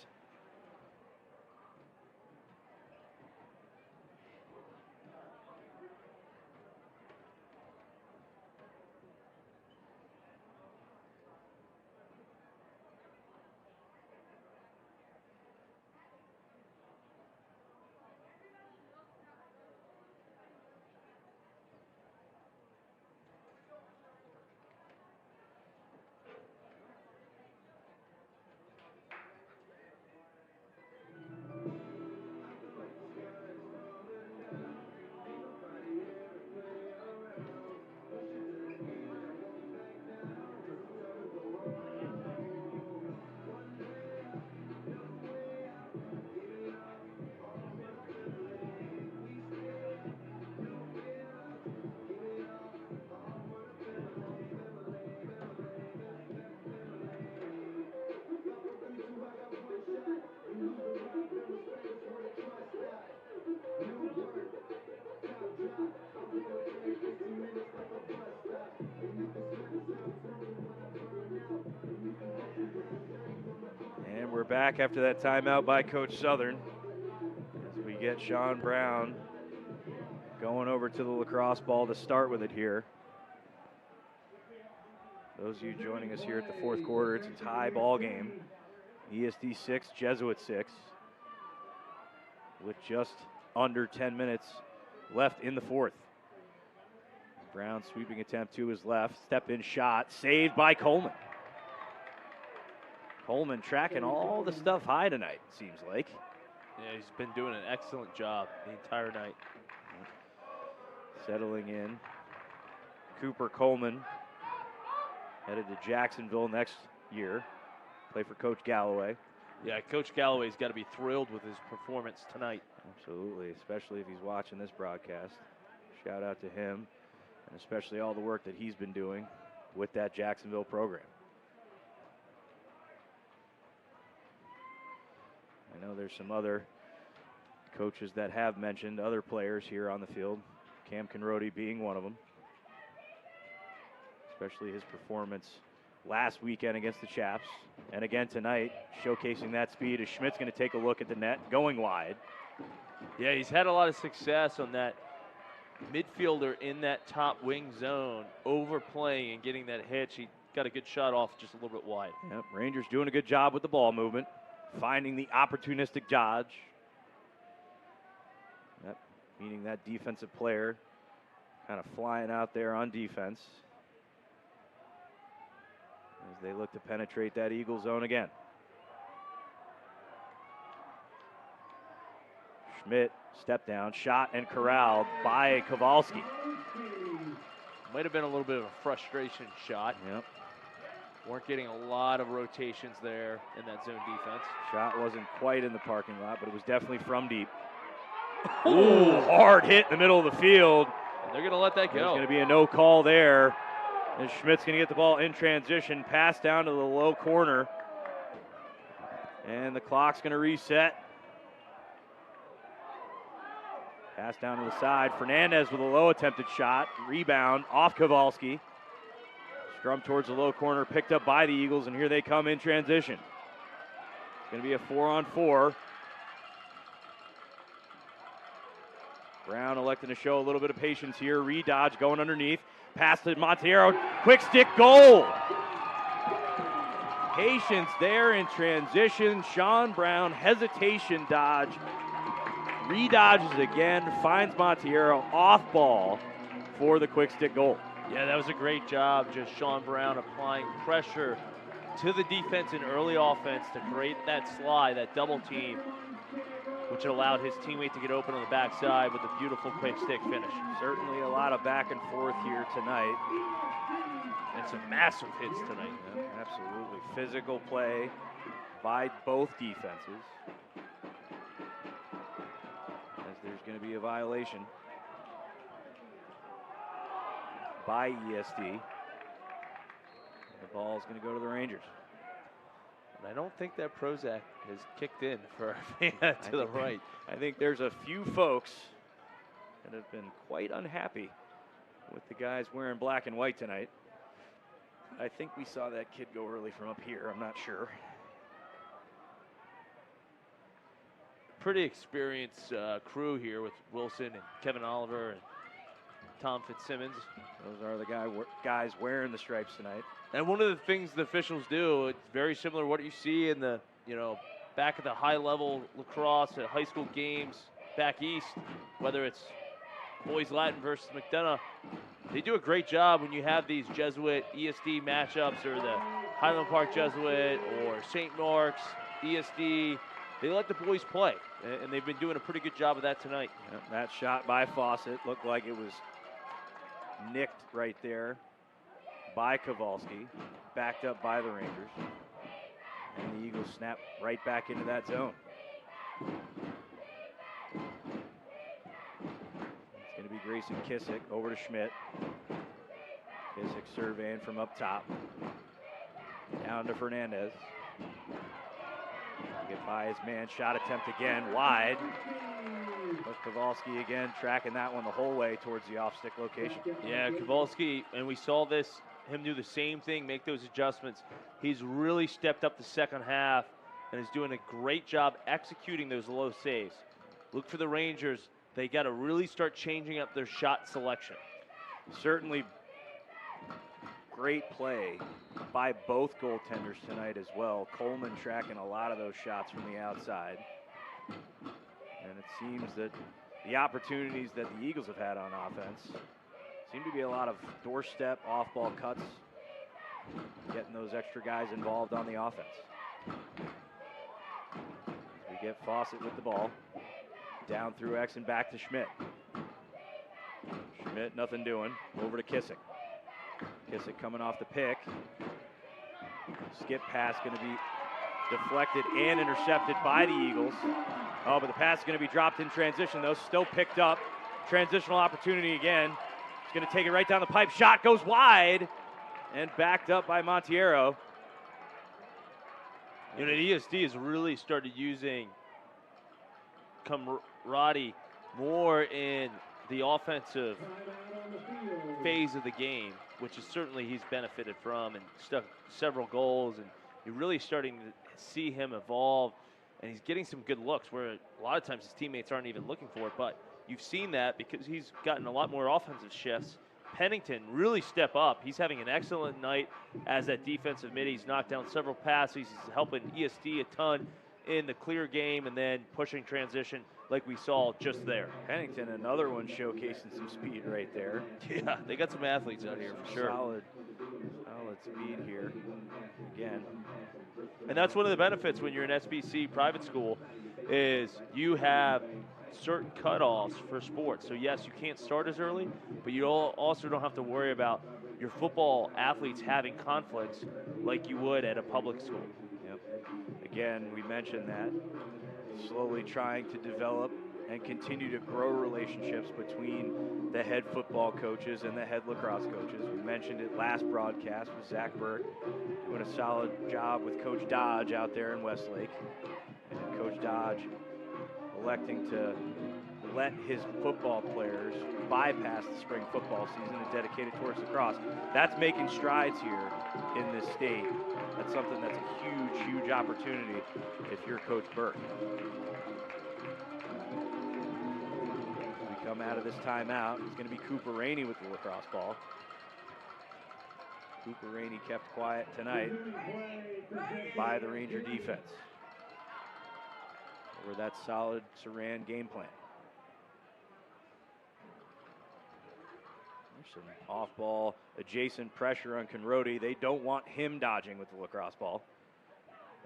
Speaker 3: And we're back after that timeout by Coach Southern as we get Sean Brown going over to the lacrosse ball to start with it here. Those of you joining us here at the fourth quarter, it's a tie ball game. ESD 6, Jesuit 6. With just under 10 minutes left in the fourth. Brown sweeping attempt to his left. Step in shot. Saved by Coleman. Coleman tracking all the stuff high tonight, it seems like.
Speaker 4: Yeah, he's been doing an excellent job the entire night.
Speaker 3: Settling in. Cooper Coleman headed to Jacksonville next year. Play for Coach Galloway.
Speaker 4: Yeah, Coach Galloway's got to be thrilled with his performance tonight.
Speaker 3: Absolutely, especially if he's watching this broadcast. Shout out to him, and especially all the work that he's been doing with that Jacksonville program. I know there's some other coaches that have mentioned other players here on the field, Cam Conrody being one of them, especially his performance last weekend against the Chaps, and again tonight, showcasing that speed as Schmidt's going to take a look at the net, going wide.
Speaker 4: Yeah, he's had a lot of success on that midfielder in that top wing zone, overplaying and getting that hitch. He got a good shot off just a little bit wide.
Speaker 3: Yep, Rangers doing a good job with the ball movement, finding the opportunistic dodge. Yep, meaning that defensive player kind of flying out there on defense as they look to penetrate that Eagle zone again. Schmidt, step down, shot and corralled by Kowalski.
Speaker 4: Might have been a little bit of a frustration shot.
Speaker 3: Yep.
Speaker 4: Weren't getting a lot of rotations there in that zone defense.
Speaker 3: Shot wasn't quite in the parking lot, but it was definitely from deep. Ooh, hard hit in the middle of the field.
Speaker 4: And they're going to let that go.
Speaker 3: There's going to be a no call there. And Schmidt's going to get the ball in transition, pass down to the low corner. And the clock's going to reset. Pass down to the side. Fernandez with a low attempted shot. Rebound off Kowalski. Scrum towards the low corner, picked up by the Eagles, and here they come in transition. It's going to be a 4-on-4. Brown electing to show a little bit of patience here. Redodge going underneath. Pass to Monteiro. Quick stick goal. Patience there in transition. Sean Brown, hesitation dodge. Redodges again, finds Monteiro off ball for the quick stick goal.
Speaker 4: Yeah, that was a great job. Just Sean Brown applying pressure to the defense in early offense to create that slide, that double team, which allowed his teammate to get open on the backside with a beautiful quick stick finish.
Speaker 3: Certainly a lot of back and forth here tonight.
Speaker 4: And some massive hits tonight.
Speaker 3: Yeah, absolutely. Physical play by both defenses. As there's going to be a violation by ESD. The ball is going to go to the Rangers.
Speaker 4: And I don't think that Prozac has kicked in for our fan to the right.
Speaker 3: I think there's a few folks that have been quite unhappy with the guys wearing black and white tonight. I think we saw that kid go early from up here. I'm not sure.
Speaker 4: Pretty experienced crew here with Wilson and Kevin Oliver and Tom Fitzsimmons.
Speaker 3: Those are the guys wearing the stripes tonight.
Speaker 4: And one of the things the officials do, it's very similar to what you see in the, back at the high level lacrosse at high school games back east, whether it's boys Latin versus McDonough. They do a great job when you have these Jesuit ESD matchups, or the Highland Park Jesuit or St. Mark's ESD. They let the boys play, and they've been doing a pretty good job of that tonight.
Speaker 3: Yep, that shot by Fawcett looked like it was nicked right there by Kowalski, backed up by the Rangers. And the Eagles snap right back into that zone. It's going to be Grayson Kissick over to Schmidt. Kissick surveying from up top. Down to Fernandez. Get by his man, shot attempt again, wide. But Kowalski again tracking that one the whole way towards the off-stick location.
Speaker 4: Yeah, Kowalski, and we saw him do the same thing, make those adjustments. He's really stepped up the second half and is doing a great job executing those low saves. look for the Rangers. They got to really start changing up their shot selection.
Speaker 3: Certainly great play by both goaltenders tonight as well. Coleman tracking a lot of those shots from the outside. And it seems that the opportunities that the Eagles have had on offense seem to be a lot of doorstep, off-ball cuts, getting those extra guys involved on the offense. We get Fawcett with the ball, down through X and back to Schmidt. Schmidt, nothing doing, over to Kissick. Kissick coming off the pick. Skip pass going to be deflected and intercepted by the Eagles. Oh, but the pass is going to be dropped in transition, though. Still picked up. Transitional opportunity again. He's going to take it right down the pipe. Shot goes wide and backed up by Montiero.
Speaker 4: You know, ESD has really started using camaraderie more in the offensive phase of the game, which is certainly he's benefited from and stuck several goals, and you're really starting to see him evolve, and he's getting some good looks where a lot of times his teammates aren't even looking for it, but you've seen that because he's gotten a lot more offensive shifts. Pennington really step up. He's having an excellent night as that defensive mid. He's knocked down several passes. He's helping ESD a ton in the clear game and then pushing transition like we saw just there.
Speaker 3: Pennington, another one showcasing some speed right there.
Speaker 4: Yeah, they got some athletes out here for sure.
Speaker 3: Solid speed here again.
Speaker 4: And that's one of the benefits when you're an SBC private school is you have certain cutoffs for sports. So yes, you can't start as early, but you also don't have to worry about your football athletes having conflicts like you would at a public school.
Speaker 3: Yep. Again, we mentioned that. Slowly trying to develop and continue to grow relationships between the head football coaches and the head lacrosse coaches. We mentioned it last broadcast with Zach Burke doing a solid job with Coach Dodge out there in Westlake. And Coach Dodge electing to let his football players bypass the spring football season and dedicate it towards lacrosse. That's making strides here in this state. That's something that's a huge, huge opportunity if you're Coach Burke. We come out of this timeout. It's going to be Cooper Rainey with the lacrosse ball. Cooper Rainey kept quiet tonight by the Ranger defense over that solid Saran game plan. There's some off-ball adjacent pressure on Conrodi. They don't want him dodging with the lacrosse ball.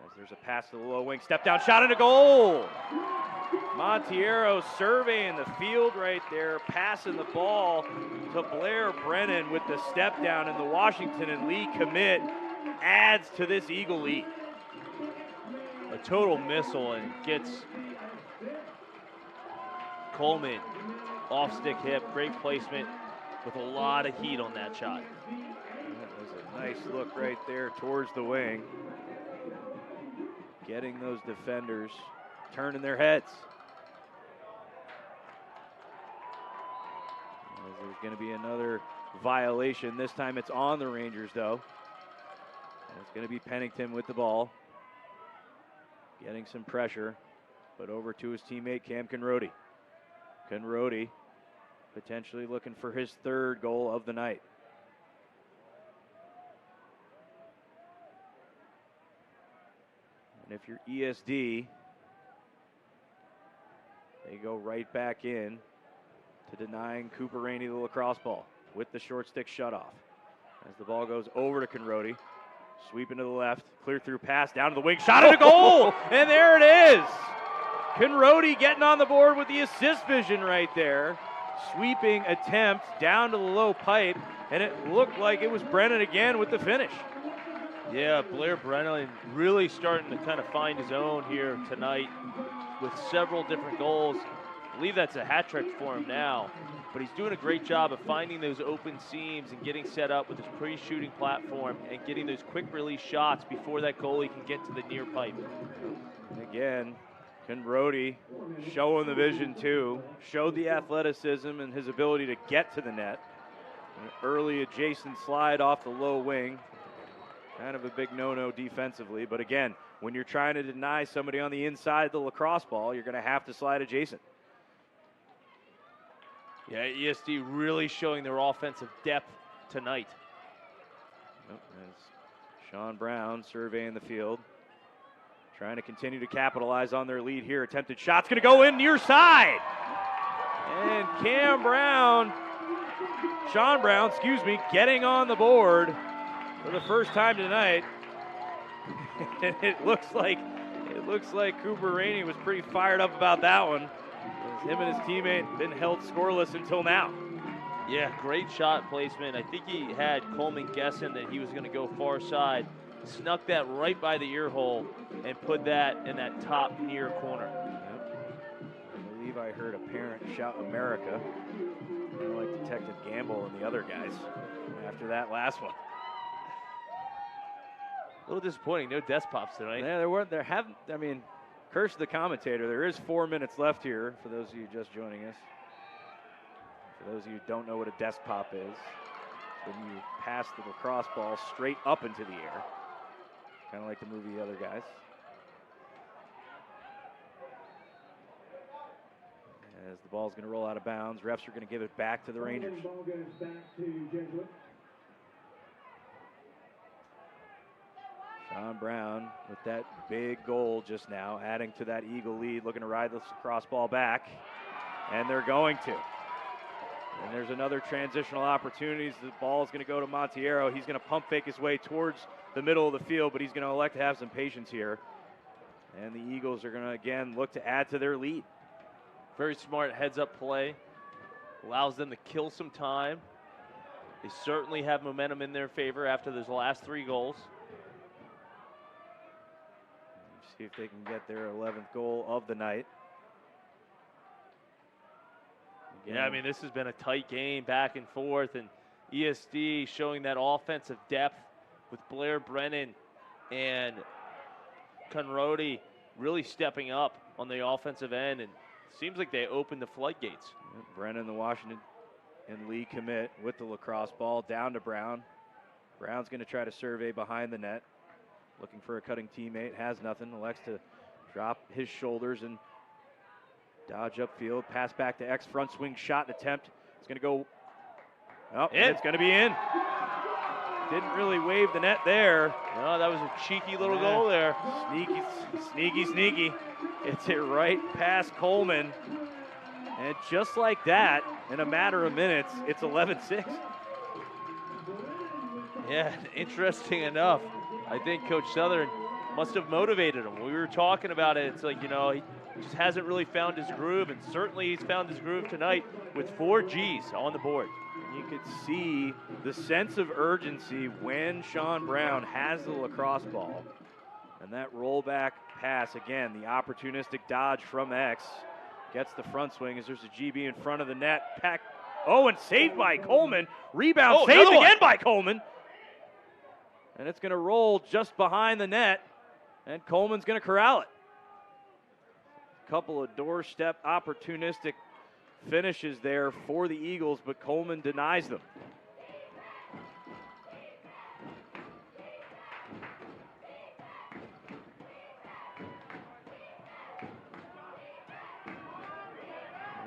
Speaker 3: As there's a pass to the low wing, step down, shot into goal. Montiero surveying the field right there, passing the ball to Blair Brennan with the step down, and the Washington and Lee commit adds to this Eagle lead.
Speaker 4: A total missile and gets Coleman off stick hip, great placement with a lot of heat on that shot.
Speaker 3: That was a nice look right there towards the wing. Getting those defenders turning their heads. As there's going to be another violation. This time it's on the Rangers, though. And it's going to be Pennington with the ball. Getting some pressure, but over to his teammate Cam Conrodi. Conrodi potentially looking for his third goal of the night. And if you're ESD, they go right back in to denying Cooper Rainey the lacrosse ball with the short stick shutoff. As the ball goes over to Conrodi, sweeping to the left, clear through pass, down to the wing, shot at a goal, and there it is. Conrodi getting on the board with the assist vision right there. Sweeping attempt down to the low pipe, and it looked like it was Brennan again with the finish.
Speaker 4: Yeah, Blair Brennan really starting to kind of find his own here tonight with several different goals. I believe that's a hat trick for him now, but he's doing a great job of finding those open seams and getting set up with his pre-shooting platform and getting those quick release shots before that goalie can get to the near pipe.
Speaker 3: And again, Conrodi showing the vision too, showed the athleticism and his ability to get to the net. An early adjacent slide off the low wing. Kind of a big no-no defensively, but again, when you're trying to deny somebody on the inside the lacrosse ball, you're going to have to slide adjacent.
Speaker 4: Yeah, ESD really showing their offensive depth tonight.
Speaker 3: As Sean Brown surveying the field, trying to continue to capitalize on their lead here. Attempted shot's going to go in near side. And Sean Brown, getting on the board for the first time tonight. And it looks like Cooper Rainey was pretty fired up about that one. As him and his teammate been held scoreless until now.
Speaker 4: Yeah, great shot placement. I think he had Coleman guessing that he was going to go far side. Snuck that right by the ear hole and put that in that top near corner.
Speaker 3: Yep. I believe I heard a parent shout America, kind of like Detective Gamble and the other guys after that last one.
Speaker 4: A little disappointing, no desk pops tonight.
Speaker 3: Yeah, curse the commentator. There is 4 minutes left here for those of you just joining us. For those of you who don't know what a desk pop is, when you pass the lacrosse ball straight up into the air, kind of like the movie The Other Guys. As the ball's going to roll out of bounds, refs are going to give it back to the Rangers.
Speaker 2: Ball goes back to Jesuit.
Speaker 3: Sean Brown with that big goal just now, adding to that Eagle lead, looking to ride this cross ball back, and they're going to. And there's another transitional opportunity. The ball is going to go to Montiero. He's going to pump fake his way towards the middle of the field, but he's going to elect to have some patience here. And the Eagles are going to, again, look to add to their lead.
Speaker 4: Very smart heads-up play. Allows them to kill some time. They certainly have momentum in their favor after those last 3 goals.
Speaker 3: See if they can get their 11th goal of the night. Again.
Speaker 4: Yeah, I mean, this has been a tight game, back and forth, and ESD showing that offensive depth with Blair Brennan and Conrodi really stepping up on the offensive end, and seems like they opened the floodgates.
Speaker 3: Yeah, Brennan, the Washington and Lee commit with the lacrosse ball down to Brown. Brown's going to try to survey behind the net, looking for a cutting teammate, has nothing, elects to drop his shoulders and dodge upfield, pass back to X, front swing shot attempt. It's going to go, it's going to be in. Didn't really wave the net there.
Speaker 4: No, that was a cheeky little goal there.
Speaker 3: Sneaky. Gets it right past Coleman. And just like that, in a matter of minutes, it's 11-6.
Speaker 4: Yeah, interesting enough. I think Coach Southern must have motivated him. We were talking about it. It's like, he just hasn't really found his groove, and certainly he's found his groove tonight with 4 Gs on the board.
Speaker 3: And you could see the sense of urgency when Sean Brown has the lacrosse ball. And that rollback pass, again, the opportunistic dodge from X, gets the front swing as there's a GB in front of the net. And saved by Coleman. Rebound saved again by Coleman. And it's going to roll just behind the net, and Coleman's going to corral it. A couple of doorstep opportunistic finishes there for the Eagles, but Coleman denies them.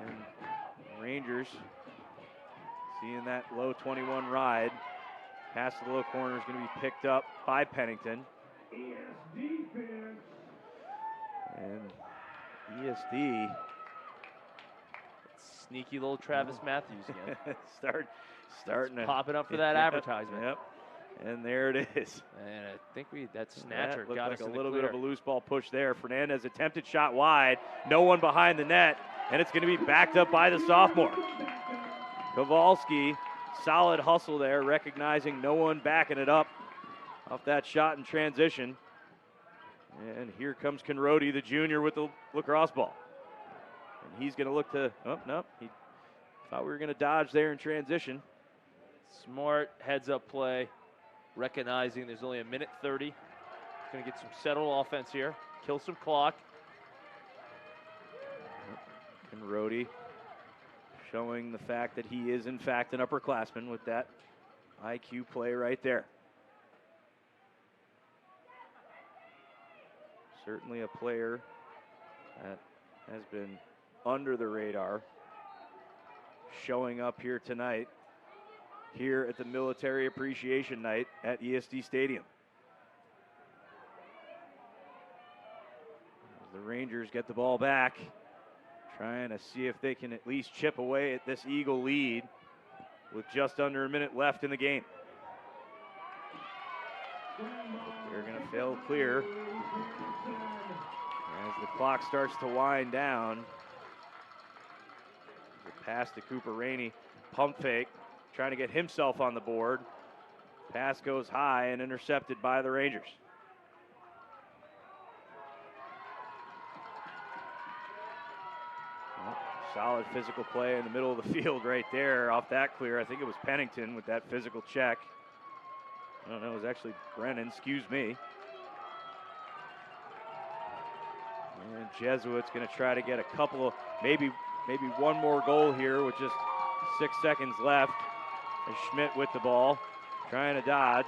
Speaker 3: And Rangers seeing that low 21 ride. Pass to the low corner is going to be picked up by Pennington. And ESD.
Speaker 4: Sneaky little Travis Matthews again.
Speaker 3: Starting to
Speaker 4: pop it up for that advertisement.
Speaker 3: Yep. And there it is.
Speaker 4: And I think that snatcher
Speaker 3: that
Speaker 4: got
Speaker 3: like
Speaker 4: us
Speaker 3: a
Speaker 4: in
Speaker 3: little
Speaker 4: the
Speaker 3: bit
Speaker 4: clear.
Speaker 3: of a loose ball push there. Fernandez attempted shot wide. No one behind the net. And it's going to be backed up by the sophomore. Kowalski. Solid hustle there, recognizing no one backing it up off that shot in transition. And here comes Conrodi, the junior, with the lacrosse ball. And he's going to look to, he thought we were going to dodge there in transition.
Speaker 4: Smart heads-up play, recognizing there's only 1:30. Going to get some settled offense here, kill some clock.
Speaker 3: Conrodi showing the fact that he is, in fact, an upperclassman with that IQ play right there. Certainly a player that has been under the radar. showing up here tonight, here at the Military Appreciation Night at ESD Stadium. As the Rangers get the ball back, trying to see if they can at least chip away at this Eagle lead with just under a minute left in the game. They're going to fail clear as the clock starts to wind down. The pass to Cooper Rainey, pump fake, trying to get himself on the board. Pass goes high and intercepted by the Rangers. Well, solid physical play in the middle of the field right there off that clear. I think it was Pennington with that physical check. I don't know, it was actually Brennan, excuse me. And Jesuit's going to try to get a couple of, maybe one more goal here with just 6 seconds left. And Schmidt with the ball, trying to dodge.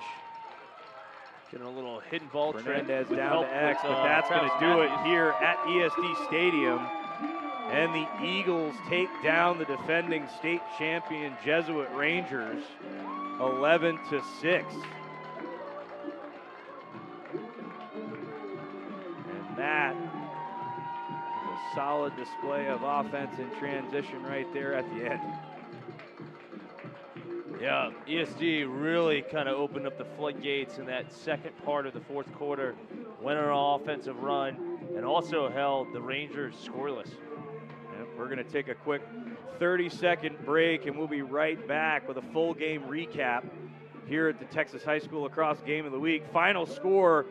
Speaker 4: Getting a little hidden ball
Speaker 3: Fernandez down to X, but that's going to do it here at ESD Stadium. And the Eagles take down the defending state champion Jesuit Rangers 11-6. And that is a solid display of offense in transition right there at the end.
Speaker 4: Yeah, ESD really kind of opened up the floodgates in that second part of the fourth quarter, went on an offensive run, and also held the Rangers scoreless.
Speaker 3: Yep, we're going to take a quick 30-second break, and we'll be right back with a full game recap here at the Texas High School Lacrosse Game of the Week. Final score,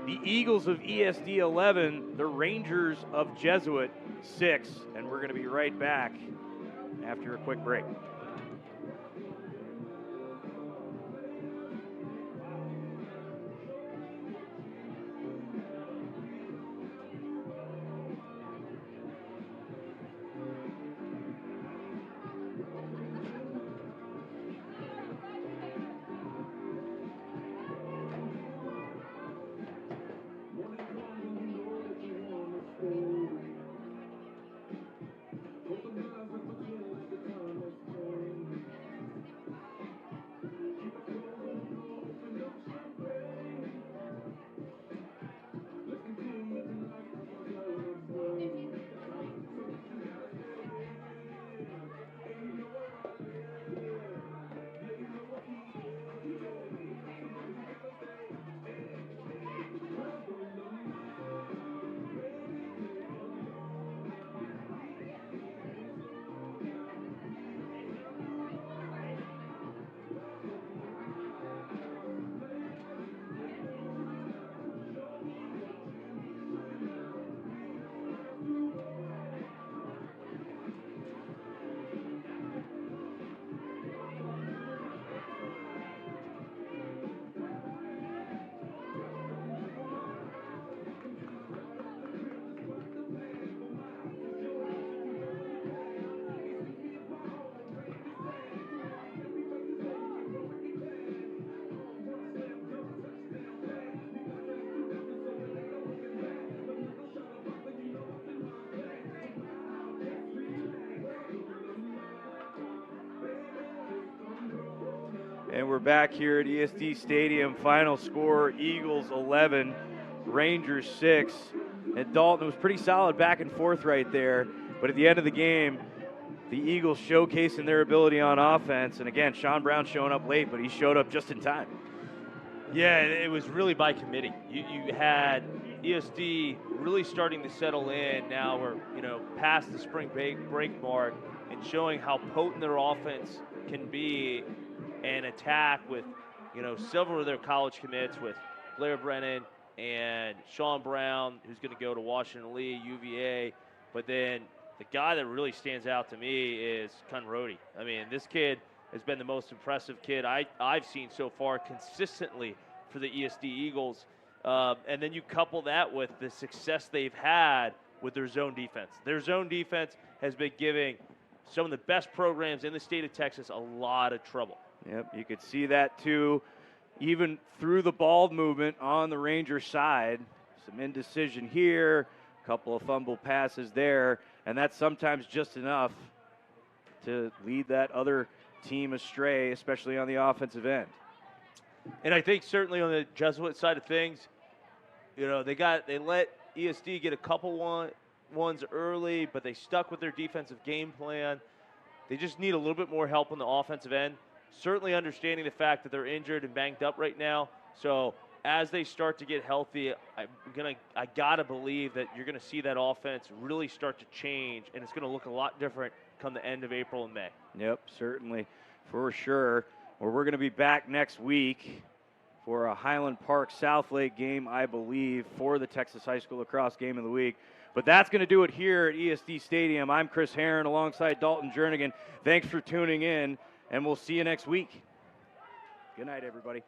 Speaker 3: the Eagles of ESD 11, the Rangers of Jesuit 6, and we're going to be right back after a quick break. And we're back here at ESD Stadium. Final score, Eagles 11, Rangers 6. And Dalton was pretty solid back and forth right there. But at the end of the game, the Eagles showcasing their ability on offense. And again, Sean Brown showing up late, but he showed up just in time.
Speaker 4: Yeah, it was really by committee. You had ESD really starting to settle in. Now we're past the spring break mark and showing how potent their offense can be and attack with several of their college commits with Blair Brennan and Sean Brown, who's going to go to Washington Lee, UVA. But then the guy that really stands out to me is Conrody. I mean, this kid has been the most impressive kid I've seen so far consistently for the ESD Eagles. And then you couple that with the success they've had with their zone defense. Their zone defense has been giving some of the best programs in the state of Texas a lot of trouble.
Speaker 3: Yep, you could see that too, even through the ball movement on the Rangers side. Some indecision here, a couple of fumble passes there, and that's sometimes just enough to lead that other team astray, especially on the offensive end.
Speaker 4: And I think certainly on the Jesuit side of things, you know, they let ESD get a couple ones early, but they stuck with their defensive game plan. They just need a little bit more help on the offensive end. Certainly understanding the fact that they're injured and banged up right now. So as they start to get healthy, I gotta believe that you're gonna see that offense really start to change, and it's gonna look a lot different come the end of April and May.
Speaker 3: Yep, certainly, for sure. Well, we're going to be back next week for a Highland Park South Lake game, I believe, for the Texas High School Lacrosse Game of the Week. But that's going to do it here at ESD Stadium. I'm Chris Herron alongside Dalton Jernigan. Thanks for tuning in, and we'll see you next week. Good night, everybody.